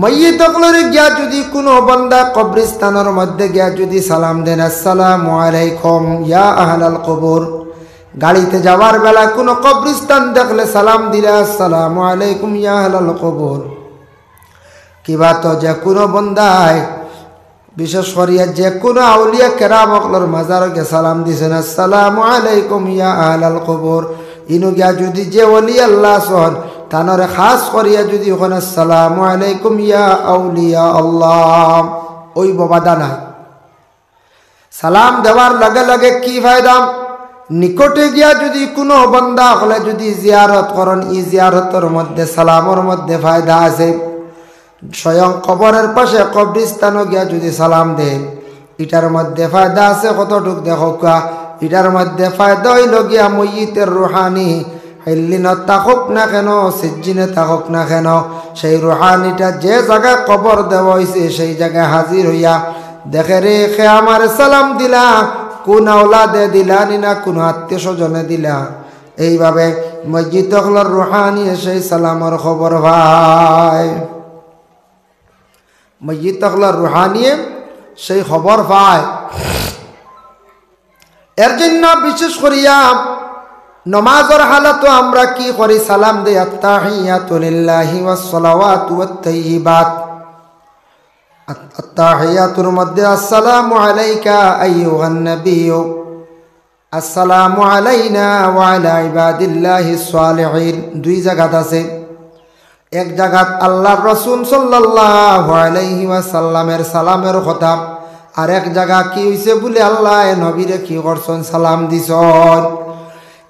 ময়্যিত হকলরে গিয়া যদি কোনো বান্দা কবরস্থানের মধ্যে গিয়া যদি সালাম দেন, আসসালামু আলাইকুম ইয়া আহলাল কবর, গাড়িতে যাওয়ার বেলা কোনো কবরস্থান দেখলে সালাম দিলে আসসালামু আলাইকুম ইয়া আহলাল কবর। কিবা তো যে কোনো বন্দায়, বিশেষ করিয়া যে কোনো আউলিয়া কেরাম হকলর মাজারকে সালাম দিছেন, আসসালামু আলাইকুম ইয়া আহলাল কবর। ইনু গিয়া যদি যে ওলি আল্লাহ সন তানরে খাস করিয়া যদি ওখানে আসসালামু আলাইকুম ইয়া আউলিয়া আল্লাহ, ওই বাবাদা নাই। সালাম দেওয়ার লগে লগে কি ফায়দা? নিকটে গিয়া যদি কোনো বান্দা হলে যদি জিয়ারত করেন, ই জিয়ারতের মধ্যে সালামর মধ্যে ফায়দা আছে। স্বয়ং কবরের পাশে কবরস্থানও গিয়া যদি সালাম দেন, এটার মধ্যে ফায়দা আছে কতটুক দেখো। এটার মধ্যে ফায়দা হইল গিয়া ময়্যিতের রুহানি হিল্লিনত থাকুক না কেন, সিজ্জিনে থাকুক না কেন, সেই রুহানিটা যে জায়গায় কবর দেওয়া হয়েছে সেই জায়গায় হাজির হইয়া দেখে রে খে আমার সালাম দিলা, কোন আওলাদে দিলা না কোন আত্মীয় স্বজনে দিলা। এইভাবে মসজিদ হকলর রুহানি সেই সালামর খবর ভাই, মসজিদ হকলর রুহানিয়ে সেই খবর পায়। এর জন্য বিশেষ করিয়া নমাজের হালাতো আমরা কি করি? সালাম দেই, আত্তাহিয়াতু লিল্লাহি ওয়াস সালাওয়াতু ওয়াত তাইয়্যিবাত। আত্তাহিয়াতুর মধ্যে আসসালামু আলাইকা আইয়ুহান নাবিয়্যু, আসসালামু আলাইনা ওয়া আলা ইবাদিল্লাহিস সালিহিন। দুই জায়গাত আছে। এক জায়গাত আল্লাহর রাসূল সাল্লাল্লাহু আলাইহি ওয়াসাল্লামের সালামের কথা, আর এক জায়গা কি হইছে বলে আল্লাহ নবীরে কি করছেন? সালাম দিছেন।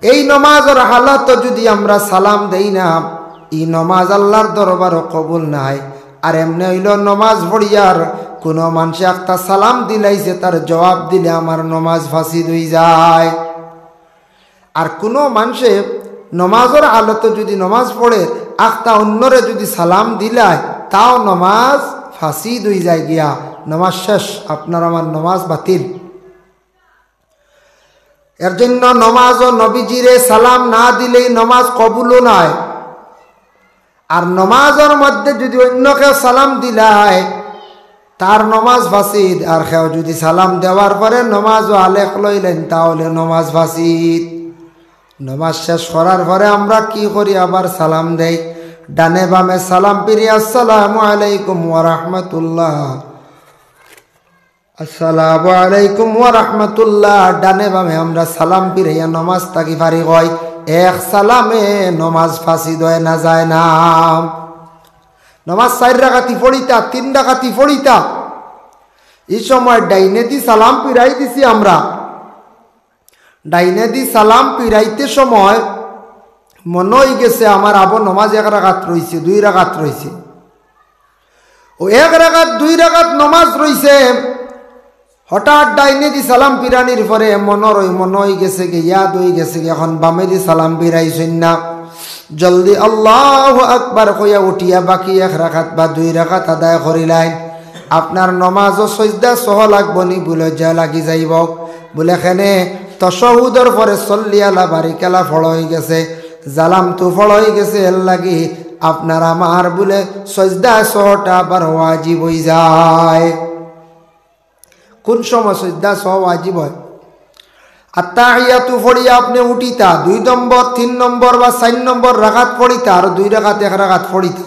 এই নমাজের হালাত যদি আমরা সালাম দেই না, এই নমাজ আল্লাহর দরবারও কবুল নাই। আর এমনি হইল নমাজ পড়িয়ার কোনো মানুষে একটা সালাম দিলাইছে, তার জবাব দিলে আমার নমাজ ফাঁসিদ হয়ে যায়। আর কোনো মানুষে নমাজের হালত যদি নমাজ পড়ে একটা অন্যরে যদি সালাম দিলায়, তাও নমাজ ফাঁসিদ হয়ে যায় গিয়া, নমাজ শেষ, আপনার আমার নমাজ বাতিল। এর জন্য নমাজ ও নবীজিরে সালাম না দিলেই নমাজ কবুলও নাই। আর নমাজের মধ্যে যদি অন্য কেউ সালাম দিলায় তার নমাজ ফাসিদ, আর কেউ যদি সালাম দেওয়ার পরে নমাজও আলেখ লইলেন তাহলে নমাজ ফাসিদ। নমাজ শেষ করার পরে আমরা কি করি? আবার সালাম দেই, ডানে বামে সালাম ফিরি, আসসালামু আলাইকুম ওয়া রাহমাতুল্লাহ, আসসালামু আলাইকুম ওয়া রাহমাতুল্লাহ। ডানে বামে আমরা সালাম ফিরাইয়া নমাজ থাকি পারি হয়। এক সালামে নমাজ ফাঁসিদ হয় না, যায় না। নমাজ 4 রাকাতি পড়িতা, 3 রাকাতি পড়িতা, এই সময় ডাইনে দি সালাম ফিরাই দিছি আমরা। ডাইনে দি সালাম ফিরাইতে সময় মনে হয়ে গেছে আমার আবার নমাজ 1 রাকাত রয়েছে, 2 রাকাত রয়েছে। ও 1 রাকাত 2 রাকাত নমাজ রয়েছে। হঠাৎ ডাইনে দি সালাম ফিরানির পরে মনে হয়ে গেছে গে, ইয়াদ হয়ে গেছে গে, এখন বামে দি সালাম ফিরাইছেন না। জলদি আল্লাহু আকবার কইয়া উঠিয়া বাকি 1 রাকাত বা 2 রাকাত আদায় করিলেন। আপনার নমাজও সজদা সহ লাগব নি বলে যা লাগি যাইব বলে খেনে তশহুদের পরে সল্লি আলা বারিকালা ফল হয়ে গেছে, জালাম তো ফল হয়ে গেছে। এর লাগি আপনার আমার বলে সজদা সহটা আবার ওয়াজিব হয়ে যায়। কোন সময় সজদা সহ ওয়াজিব হয়? আত্তাহিয়াতু পড়িয়া আপনি উঠিতা 2 নম্বর 3 নম্বর বা 4 নম্বর রাকাত পড়িতা, আর 2 রাকাত 1 রাকাত পড়িতা।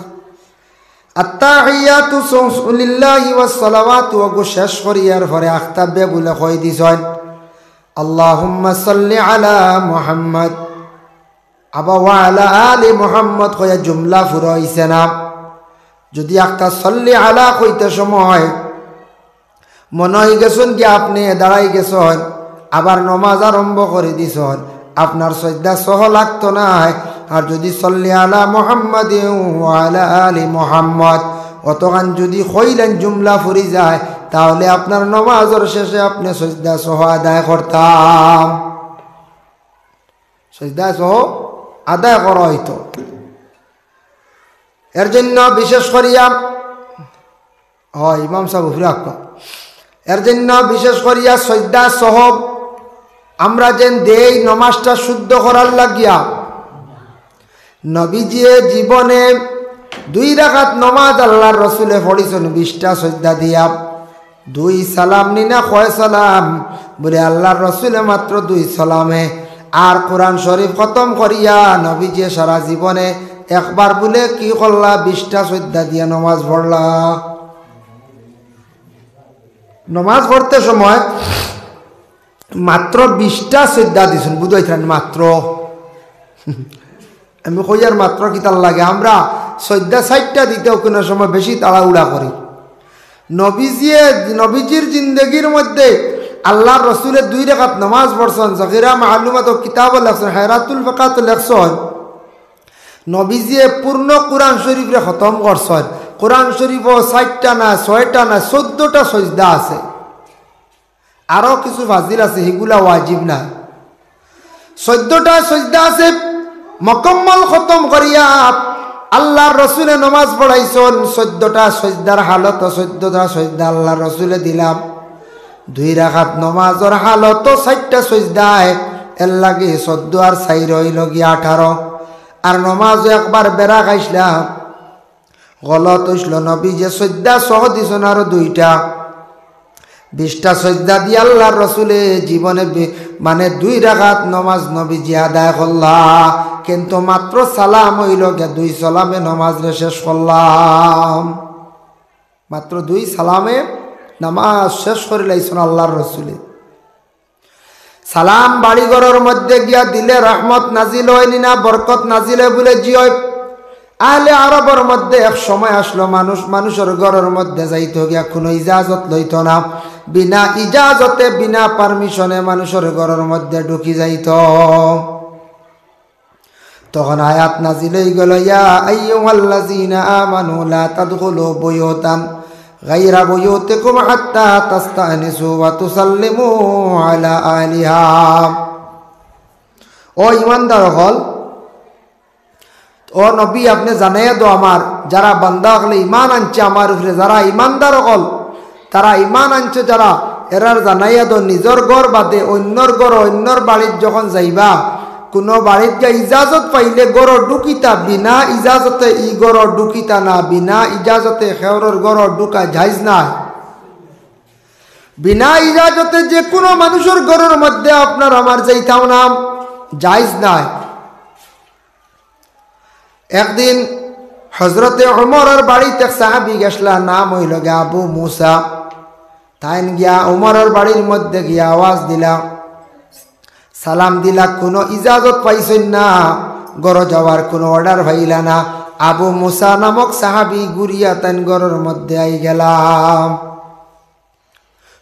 আত্তাহিয়াতু লিল্লাহি ওয়াস সালাওয়াতু ওয়া শেষ করিয়ার পরে আখতাবে বলে কই দিছেন আল্লাহুম্মা সাল্লি আলা মুহাম্মদ আবা ওয়া আলা আলি মুহাম্মদ কইয়া জুমলা ফুরাইছে না। যদি একটা সাল্লি আলা কইতে সময় মনে হয়ে গেছেন কি আপনি দাঁড়াই গেছেন, আবার নমাজ আরম্ভ করে দিছেন, আপনার সজদা সহ লাগতো না। আর যদি সাল্লি আলা মুহাম্মাদ ওয়া আলা আলি মুহাম্মদ অতখান যদি কইলেন জুমলা ফুরি যায়, তাহলে আপনার নমাজের শেষে আপনি সজদা সহ আদায় করতাম, সজদা সহ আদায় করা হইতো। এর জন্য বিশেষ করিয়া হয় ইমাম সাহেব ফিরাক, এর জন্য বিশেষ করিয়া সজ্জা সহ আমরা যেন দেই নমাজটা শুদ্ধ করার লাগিয়া নবীজিয়ে জীবনে 2 রাকাত নমাজ আল্লাহর রসুলে পড়িছেন 20টা সজ্জা দিয়া। 2 সালাম নিনা কয় সালাম বলে আল্লাহর রসুলে মাত্র 2 সালামে। আর কোরআন শরীফ খতম করিয়া নবীজি সারা জীবনে একবার বলে কি করলা 20টা সজ্জা দিয়া নমাজ পড়লা। নমাজ পড়তে সময় মাত্র 20টা সজ্জা দিছেন, বুঝাইছেন মাত্র। আমি কই আর মাত্র কিতার লাগে, আমরা সজ্জা 60টা দিতেও কোনো সময় বেশি তাড়াহুড়া করি। নবীজির জিন্দগির মধ্যে আল্লাহর রসুলের 2 রাকাত নামাজ পড়ছেন। জাকিরা মালুমাত কিতাব লেখছেন, হায়রাতুল ফাকাত লেখছেন নবীজিয়ে পূর্ণ কোরআন শরীফে খতম করছেন। কোরআন শরীফও 60টা না 6টা না 14টা সজদা আছে। আরও কিছু ফাজিল আছে, সেগুলা ওয়াজিব না। 14টা সজদা আছে। মুকম্মল খতম করিয়া আল্লাহর রসুলে নমাজ পড়াইছেন। 14টা সজদার হালত 14টা সজদা আল্লাহর রসুলে দিলাম। 2 রাকাত নমাজের হালত 60টা সজদায় এর লাগে 14 আর 4 হইল গিয়া 18। আর নমাজ একবার বেড়া খাইছিলাম গলত হইছিল। নবী যে সজদা সহ দিছেন আরো 2টা 20টা সজদা দিয়ে আল্লাহর রসুলে জীবনে মানে 2 রাকাত নমাজ নবীজি আদায় করলা। কিন্তু মাত্র সালাম হইল গিয়া 2 সালামে নমাজ শেষ করলাম। মাত্র 2 সালামে নামাজ শেষ করে লাইছেন আল্লাহর রসুলে। সালাম বাড়িঘরের মধ্যে গিয়া দিলে রহমত নাজিল হয়নি না, বরকত নাজিল হয় বলে জি হয়। আহলে আরবের মধ্যে এক সময় আসলো মানুষের ঘরের মধ্যে যাইতো গিয়া কোনো ইজাজত লইত না। বিনা ইজাজতে বিনা পারমিশনে মানুষের ঘরের মধ্যে ঢুকি যাইত। তখন আয়াত নাজিল হয়ে গেল, ইয়া আইয়ুহাল্লাযীনা আমানু লা তাদখুলু বুয়ুতান গায়রা বুয়ুতিকুম হাত্তা তাস্তানিসু ওয়া তুসাল্লিমু আলা আহলিহা। ও ঈমানদার হল, ও নবী আপনি জানাইয়া দো আমার যারা বান্দা হলে ইমান আনছে আমার উপরে, যারা ইমানদার হল তারা ইমান আনছে যারা, এরার জানাইয়া দো নিজের ঘর বাদে অন্যর ঘর অন্যর বাড়ির যখন যাইবা কোনো বাড়ির গিয়ে ইজাজত পাইলে গড় ঢুকিতা, বিনা ইজাজতে ই গড় ঢুকিতা না। বিনা ইজাজতে খেওরের গড় ঢুকা যাইজ না। বিনা ইজাজতে যে কোনো মানুষের ঘরের মধ্যে আপনার আমার যাইতাম না, যাইজ নাই। একদিন হজরতে ওমরের বাড়িতে সাহাবি গেছলা, নাম হইল গে আবু মুসা। তাইন গিয়া ওমরের বাড়ির মধ্যে গিয়া আওয়াজ দিলা, সালাম দিলা, কোনো ইজাজত পাইছেন না, গড় যাওয়ার কোনো অর্ডার পাইলা না। আবু মুসা নামক সাহাবি গুরিয়া তাইন গড়ের মধ্যে আই গেলাম।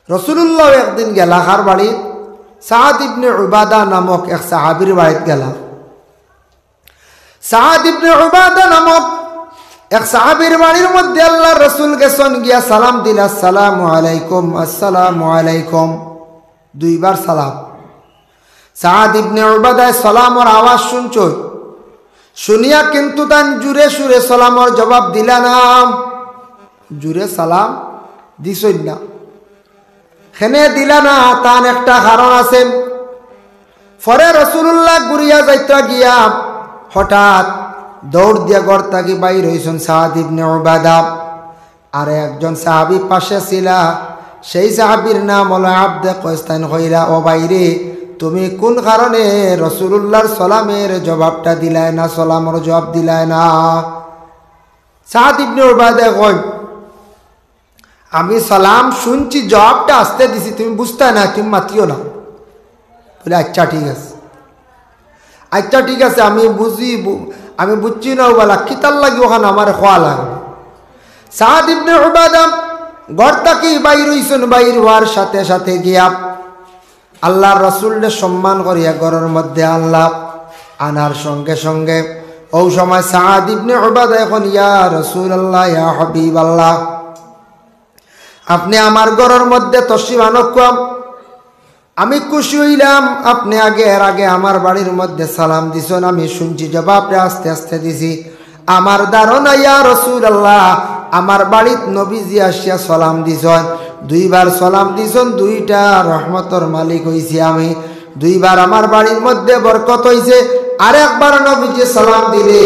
রসুল্লাহ একদিন গেলা কার বাড়ি? সাদ ইবনে উবাদা নামক এক সাহাবির বাড়িতে গেলাম। সাদ ইবনে উবাদা নামক এক সাহাবীর বাড়ির মধ্যে আল্লাহ রসুল গেছেন, গিয়া সালাম দিলা, আসসালামু আলাইকুম আসসালামু আলাইকুম, 2 বার সালাম। সাদ ইবনে উবাদা সালামর আওয়াজ শুনছ, শুনিয়া কিন্তু তান জুড়ে সুরে সালামর জবাব দিলা না। জুড়ে সালাম দিছই না, খেনে দিলা না, তান একটা কারণ আছে। পরে রসুল্লাহ গুরিয়া যাইতা গিয়া হঠাৎ দৌড় দিয়া ঘর থাকি বাইর হইছেন সাদ ইবনে উবাদা। আর একজন সাহাবী পাশে ছিলা, সেই সাহাবীর নাম হলো আবদে কয়স্তান। হইলা, ও বাইরে তুমি কোন কারণে রসুল্লাহর সালামের জবাবটা দিলাই না, সালামের জবাব দিলাই না? সাদ ইবনে উবাদা কয়, আমি সালাম শুনছি, জবাবটা আসতে দিছি, তুমি বুঝতে না, তুমি মাতিও না। বলে আচ্ছা ঠিক আছে, আচ্ছা ঠিক আছে, আমি বুঝছি না বলা কিতার লাগি ওখানে আমার খোয়া লাগবে। সাদ ইবনে উবাদা ঘর থাকি বাইর হইছেন। বাইর হওয়ার সাথে সাথে গিয়া আল্লাহর রাসূলের সম্মান করিয়া ঘরের মধ্যে আল্লাহ আনার সঙ্গে সঙ্গে ও সময় সাদ ইবনে উবাদা এখন, ইয়া রাসূলুল্লাহ, ইয়া হাবিবাল্লাহ, আপনি আমার ঘরের মধ্যে তশরিফ আনক। আমি খুশি হইলাম আপনি এর আগে আমার বাড়ির মধ্যে সালাম দিছেন, আমি শুনছি, জবাবটা আস্তে আস্তে দিছি। আমার ধারণা ইয়া রাসূলুল্লাহ আমার বাড়িত নবীজি আসিয়া সালাম দিছেন, 2 বার সালাম দিছেন, 2টা রহমতের মালিক হইছি আমি, 2 বার আমার বাড়ির মধ্যে বরকত হইছে। আরেকবার নবীজি সালাম দিলে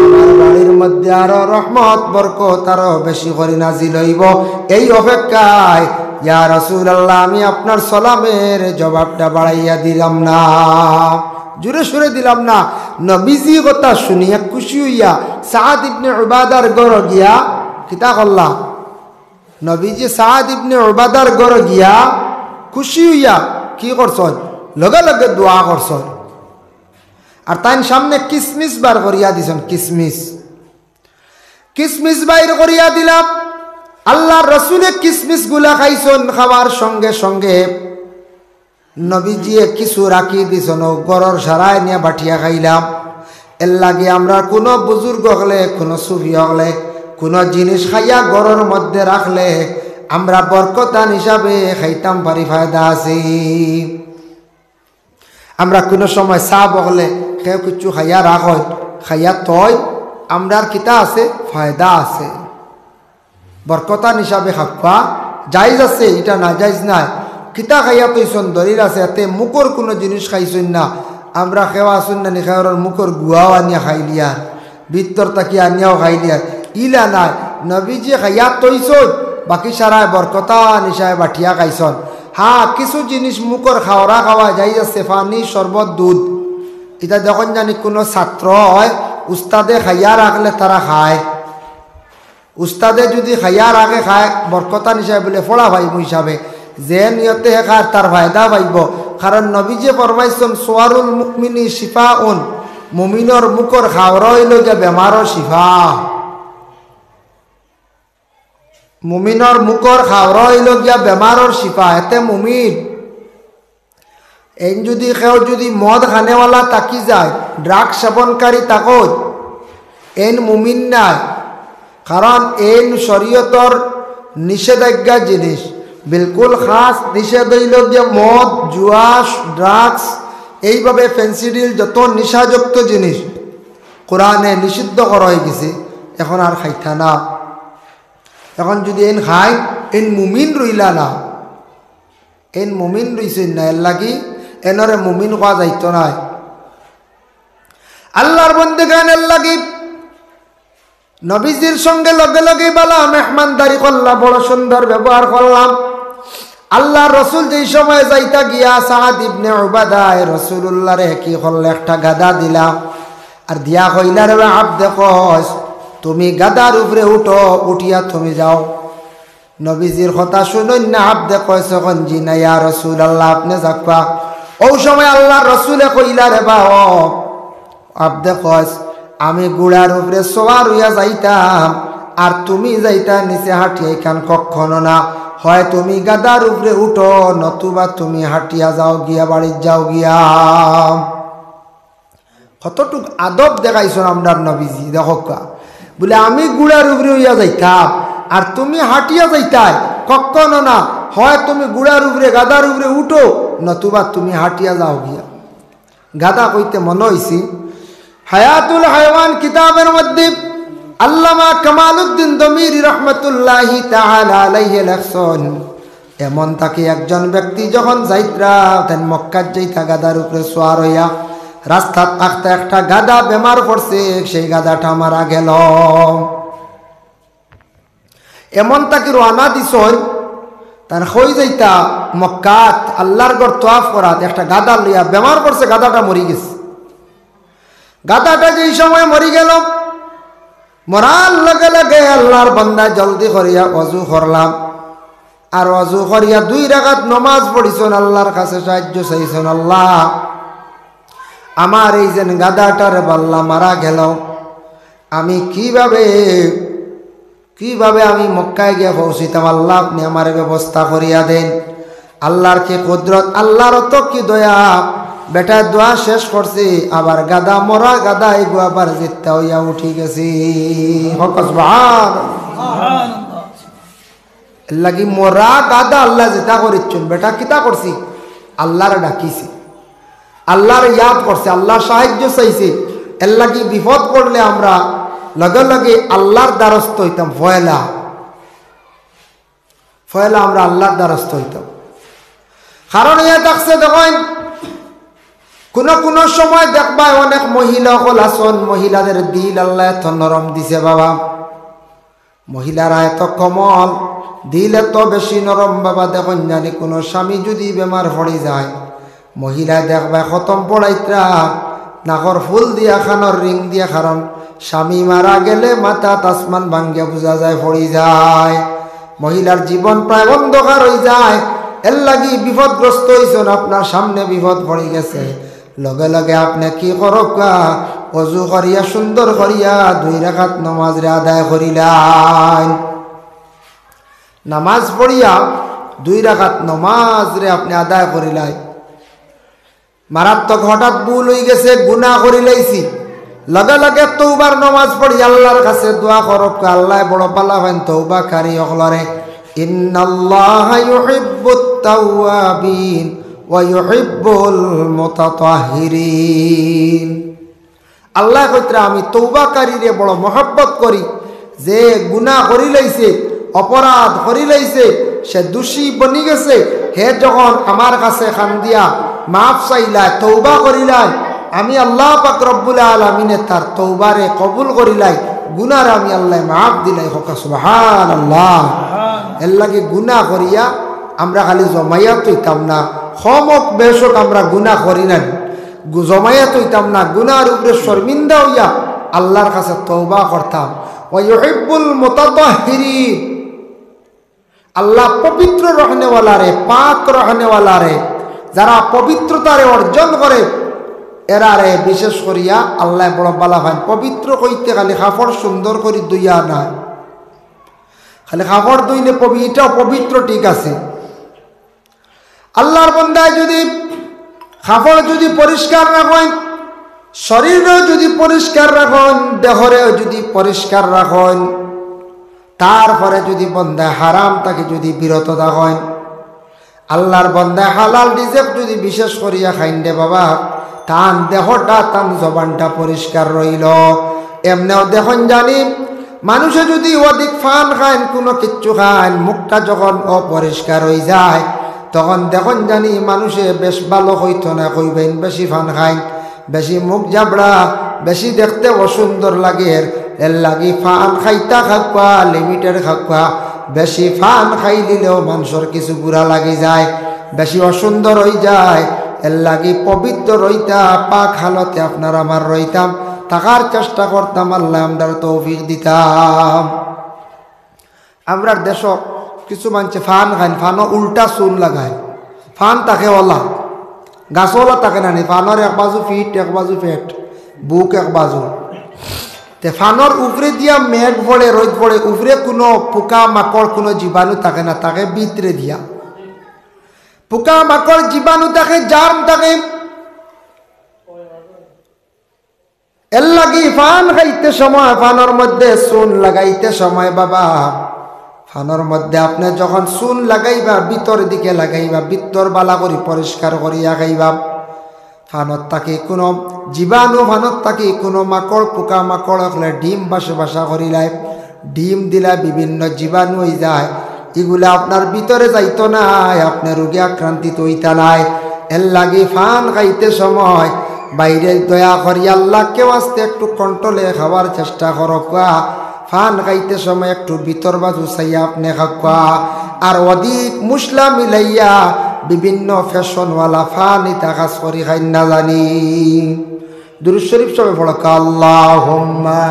আমার বাড়ির মধ্যে আরো রহমত বরকত আরো বেশি করে নাজিল হইব। এই অপেক্ষায় ইয়া রাসূলুল্লাহ আমি আপনার সালামের জবাবটা বাড়াইয়া দিলাম না, জোরে সুরে দিলাম না। নবীজি কথা শুনিয়া খুশি হইয়া সাদ ইবনে উবাদার ঘর গিয়া কিতা করলা, নবীজি সাদ ইবনে উবাদার ঘর গিয়া খুশি হইয়া কি করছন, লগে লগে দোয়া করছন। আর তাই সামনে কিসমিস বার করিয়া দিছেন, কিসমিস বাইর করিয়া দিলাম। আল্লাহর রসুলে কিসমিস গুলা খাইছন, খাওয়ার সঙ্গে সঙ্গে নবীজিয়ে কিছু রাখি দিছেন, গরর সারায় নিয়ে বাটিয়া খাইলাম। এর লাগে আমরা কোনো বুজুর্গ হলে, কোনো সুফি হলে কোনো জিনিস খাইয়া গরর মধ্যে রাখলে আমরা বরকতান হিসাবে খাইতাম পারি, ফায়দা আছে। আমরা কোনো সময় চা বকলে কেউ কিছু খাইয়া রাখ হয়, খাইয়া তয় আমরার কিতা আছে, ফায়দা আছে। বরকতান হিসাবে খাবা জায়জ আছে, এটা না জায়জ নাই। কিতা খাইয়া তৈছন দলিল আছে, এতে মুখর কোনো জিনিস খাইছন না। আমরা খেওয়া আসুন না নিখাওয়ার মুখর গুয়াও আনিয়া খাইলিয়া, ভিতর তাকি আনিয়াও খাইলিয়া, ইলা নাই। নবীজি খাইয়া তৈছন, বাকি সারায় বরকতান হিসাবে বাঠিয়া খাইছন। হ্যাঁ, কিছু জিনিস মুখর খাওয়া খাওয়া যাই আছে, পানি, শরবত, দুধ। এটা যখন জানি কোনো ছাত্র হয়, উস্তাদে খাইয়া রাখলে তারা খায়। উস্তাদে যদি খাইয়া রাখে খায় বরকতান হিসাবে বলে ফোড়া ভাইব হিসাবে, যে নিয়তে হে খায় তার ফায়দা পাইব। কারণ নবীজি ফরমাইছেন সোয়ারুল মুকমিনি শিফাউন, মুমিনর মুখর খাওয়া হইল যে বেমারও শিফা। মুমিনর মুখর খাওয়া হইল গিয়া বেমারর শিফা। এতে মুমিন এই যদি কেউ যদি মদ খানেওয়ালা তাকি যায়, ড্রাগ সেবনকারী তাকো এন মুমিন নাই। কারণ এন শরীয়তর নিষেধাজ্ঞা জিনিস, বিলকুল খাস নিষেধ হইল গিয়া মদ, জুয়া, ড্রাগস, এইভাবে ফেন্সিডিল যত নিশাযুক্ত জিনিস কোরআনে নিষিদ্ধ করা হয়ে গেছে, এখন আর খাইতা না। এখন যদি এন খাই, এন মুমিন রইলা না, এন মুমিন রইছেন না, এর লাগি এনরে মুমিন হওয়া যাইত নাই। আল্লাহর বন্দেগানের লাগি নবীজির সঙ্গে লগে লগে বলা মেহমানদারি করলাম, বড় সুন্দর ব্যবহার করলাম। আল্লাহর রসুল যেই সময় যাইতা গিয়া সাদ ইবনে উবাদায় রসুল্লাহরে কি করলে, একটা গাদা দিলাম। আর দিয়া কইলা রে আব্দে কস, তুমি গাদার উপরে উঠো, উঠিয়া তুমি যাও। নবীজির কথা শুনুন না, আব্দে কয়েছে জি না ইয়া রাসূলুল্লাহ আপনি যাকবা। ওই সময় আল্লাহর রসুলে কইলা রে বাহ, আব্দে কয়েস আমি গুড়ার উপরে সওয়ার হইয়া যাইতাম, আর তুমি যাইতা নিচে হাঁটিয়া, এখান কখনো না। হয় তুমি গাদার উপরে উঠো, নতুবা তুমি হাঁটিয়া যাও গিয়া, বাড়ির যাও গিয়া। কতটুক আদব দেখাইছেন আমরার নবীজি, দেখো বলে আমি গুড়ার উপরে হইয়া যাইতাম আর তুমি হাঁটিয়া যাইতাই, কখনো না। হয় তুমি গুড়ার উপরে গাদার উপরে উঠো, নতুবা তুমি হাঁটিয়া যাও গিয়া। গাদা কইতে মনে হইছি হায়াতুল হায়ওয়ান কিতাবের মধ্যে আল্লামা কামালউদ্দিন দমিরি রহমতুল্লাহি তাআলা আলাইহি লেখছেন, এমন তাকে একজন ব্যক্তি যখন যাইত্রা তেন মক্কার যাইতা গাদার উপরে সোয়ার হইয়া রাস্তাত আখতা একটা গাদা বেমার পড়ছে, সেই গাদাটা মারা গেল। এমন তাকে রওনা দিছন, তার হই যাইতা মক্কাত আল্লাহর ঘর তওয়াফ করাত, একটা গাদা লইয়া বেমার পড়ছে, গাদাটা মরি গেছে। গাদাটা যেই সময় মরি গেল, মরার লগে লগে আল্লাহর বান্দা জলদি করিয়া ওযু করলাম, আর ওযু করিয়া 2 রাকাত নামাজ পড়িছেন, আল্লাহর কাছে সাহায্য চাইছেন। আল্লাহ আমার এই যে গাদাটার বাল্লা মারা গেল, আমি কিভাবে আমি মক্কায় গিয়ে পৌঁছিতাম, আল্লাহ আপনি আমার ব্যবস্থা করিয়া দেন। আল্লাহর কি কুদরত, আল্লাহর তো কি দয়া। বেটা দোয়া শেষ করছি, আবার গাদা মরা গাদা এগো আবার জিততে হইয়া উঠি গেছি। লাগি মরা গাদা আল্লাহ যেটা করিচ্ছুন, বেটা কিতা করছি, আল্লাহর ডাকিছে, আল্লাহর ইয়াদ করছে, আল্লাহর সাহায্য চাইছে। এর লাগি বিপদ পড়লে আমরা লগে লগে আল্লাহর দ্বারস্থ হইতাম। ফয়লা আমরা আল্লাহর দ্বারস্থ হইতাম। কারণ ইয়া দেখছে, দেখেন কোন সময় দেখবা অনেক মহিলা হল আসন, মহিলাদের দিল আল্লাহ এত নরম দিছে বাবা, মহিলারা এত কমল, দিল এত বেশি নরম বাবা। দেখুন জানি কোনো স্বামী যদি বেমার পড়ে যায়, মহিলা দেখবা খতম পড়াইত্রা নাকর ফুল দিয়া খানোর রিং দিয়া, কারণ স্বামী মারা গেলে মাথা আসমান ভাঙ্গিয়া বোঝা যায় পড়ে যায়, মহিলার জীবন প্রায় অন্ধকার হয়ে যায়। এর লাগি বিপদগ্রস্ত হয়েছেন, আপনার সামনে বিপদ পড়ে গেছে, লগে লগে আপনি কি করকা, অজু করিয়া সুন্দর করিয়া 2 রাকাত নামাজ রে আদায় করিলেন। নামাজ পড়িয়া 2 রাকাত নামাজ রে আপনি আদায় করিলেন। মারাত্মক হঠাৎ ভুল হয়ে গেছে, গুনাহ করি লাইছি, লগে লগে তওবার নামাজ পড়ি আল্লাহর কাছে দোয়া করক, আল্লাহ বড় পালা হন তওবাকারী হলরে। ইন্নাল্লাহা ইউহিব্বুত তাওয়াবিন ওয়া ইউহিব্বুল মুতাতাহহিরিন। আল্লাহ কইত্রা আমি তওবাকারীরে বড় মহব্বত করি, যে গুনাহ করি লাইছে, অপরাধ করি লাইছে, সে দোষী বনি গেছে, হে যখন আমার কাছে খান দিয়া মাফ চাইলাই, তওবা করিলাই, আমি আল্লাহ পাক রব্বুল আলামিনে তার তওবারে কবুল করিলাই, গুনার আমি আল্লাহ মাফ দিলাই। হোক সুবহানাল্লাহ। এর লাগে গুনাহ করিয়া আমরা খালি জমাইয়াত হইতাম না, হমক বেশক আমরা গুনাহ করি না, জমাইয়াত হইতাম না, গুনার উপরে শর্মিন্দা হইয়া আল্লাহর কাছে তওবা করতাম। ওয়া ইউহিব্বুল মুতাতাহহিরিন। আল্লাহ পবিত্র রহনেওয়ালারে, পাক রহনেওয়ালারে, যারা পবিত্রতারে অর্জন করে এরারে বিশেষ করিয়া আল্লাহ বড় বালা ভাই। পবিত্র কইতে খালি কাপড় সুন্দর করে দুইয়া না, খালি কাপড় দুইলে এটাও পবিত্র, ঠিক আছে। আল্লাহর বান্দায় যদি কাপড় যদি পরিষ্কার রাখেন, শরীরেও যদি পরিষ্কার রাখেন, দেহরেও যদি পরিষ্কার রাখেন, তারপরে যদি বন্দায় হারাম তাকে যদি বিরত থাকেন, আল্লাহর বন্দায় হালাল রিজিক যদি বিশেষ করিয়া খাইন দে বাবা, তান দেহটা তান জবানটা পরিষ্কার রইল। এমনেও দেখুন জানি মানুষে যদি অধিক ফান খান, কোনো কিচ্ছু খান, মুখটা যখন অপরিষ্কার হয়ে যায়, তখন দেখুন জানি মানুষে বেশ ভালো হইতো না, কইবেন বেশি ফান খাই, বেশি মুখ জাবড়া, বেশি দেখতে অসুন্দর লাগে। এর লাগি ফান খাইতা খাকুয়া, লিমিটেড খাকুয়া। বেশি ফান খাই দিলেও মানুষের কিছু বুড়া লাগি যায়, বেশি অসুন্দর হয়ে যায়। এর লাগি পবিত্র রইতা, পাক হালতে আপনার আমার রইতাম, থাকার চেষ্টা করতাম, আল্লাহ আমরা তৌফিক দিতাম। আমরা দেশ কিছু মানুষে ফান খান, ফানও উল্টা চুন লাগায়, ফান তাকে ওলা, গাছওয়ালা তাকে নানি, ফানোর এক বাজু ফিট, এক বাজু ফেট, বুক এক বাজু। তে ফানোর উপরে দিয়া মেঘ পড়ে, রোদ পড়ে, উপরে কোনো পোকা মাকড় কোনো জীবাণু থাকে না, তাকে ভিতরে দিয়া পোকা মাকড় জীবাণু থাকে, জার্ম থাকে। এর লাগি ফান খাইতে সময়, ফানোর মধ্যে চুন লাগাইতে সময় বাবা, ফানোর মধ্যে আপনি যখন চুন লাগাইবা, ভিতর দিকে লাগাইবা, ভিতর বালা করি পরিষ্কার করিয়া খাইবা। ফানত তাকে কোনো জীবাণু, ফানত তাকে কোনো মাকড় পোকা মাকড় হলে ডিম বাসা করিলাই, ডিম দিলা বিভিন্ন জীবাণু হয়ে যায়, এগুলা আপনার ভিতরে যাইতো না, আপনার রোগে আক্রান্তিত হইতা নাই। এর লাগে ফান খাইতে সময় বাইরে দয়া করি আল্লাহকে আসতে একটু কন্ট্রোলে খাবার চেষ্টা করকা। ফান খাইতে সময় একটু ভিতর বাজু চাইয়া আপনি খাকা। আর অধিক মশলা মিলাইয়া বিভিন্ন ফ্যাশনওয়ালা ফান ইতা কাজ করি খাই না জানি। দুরূদ শরীফ সবে পড়া, আল্লাহুম্মা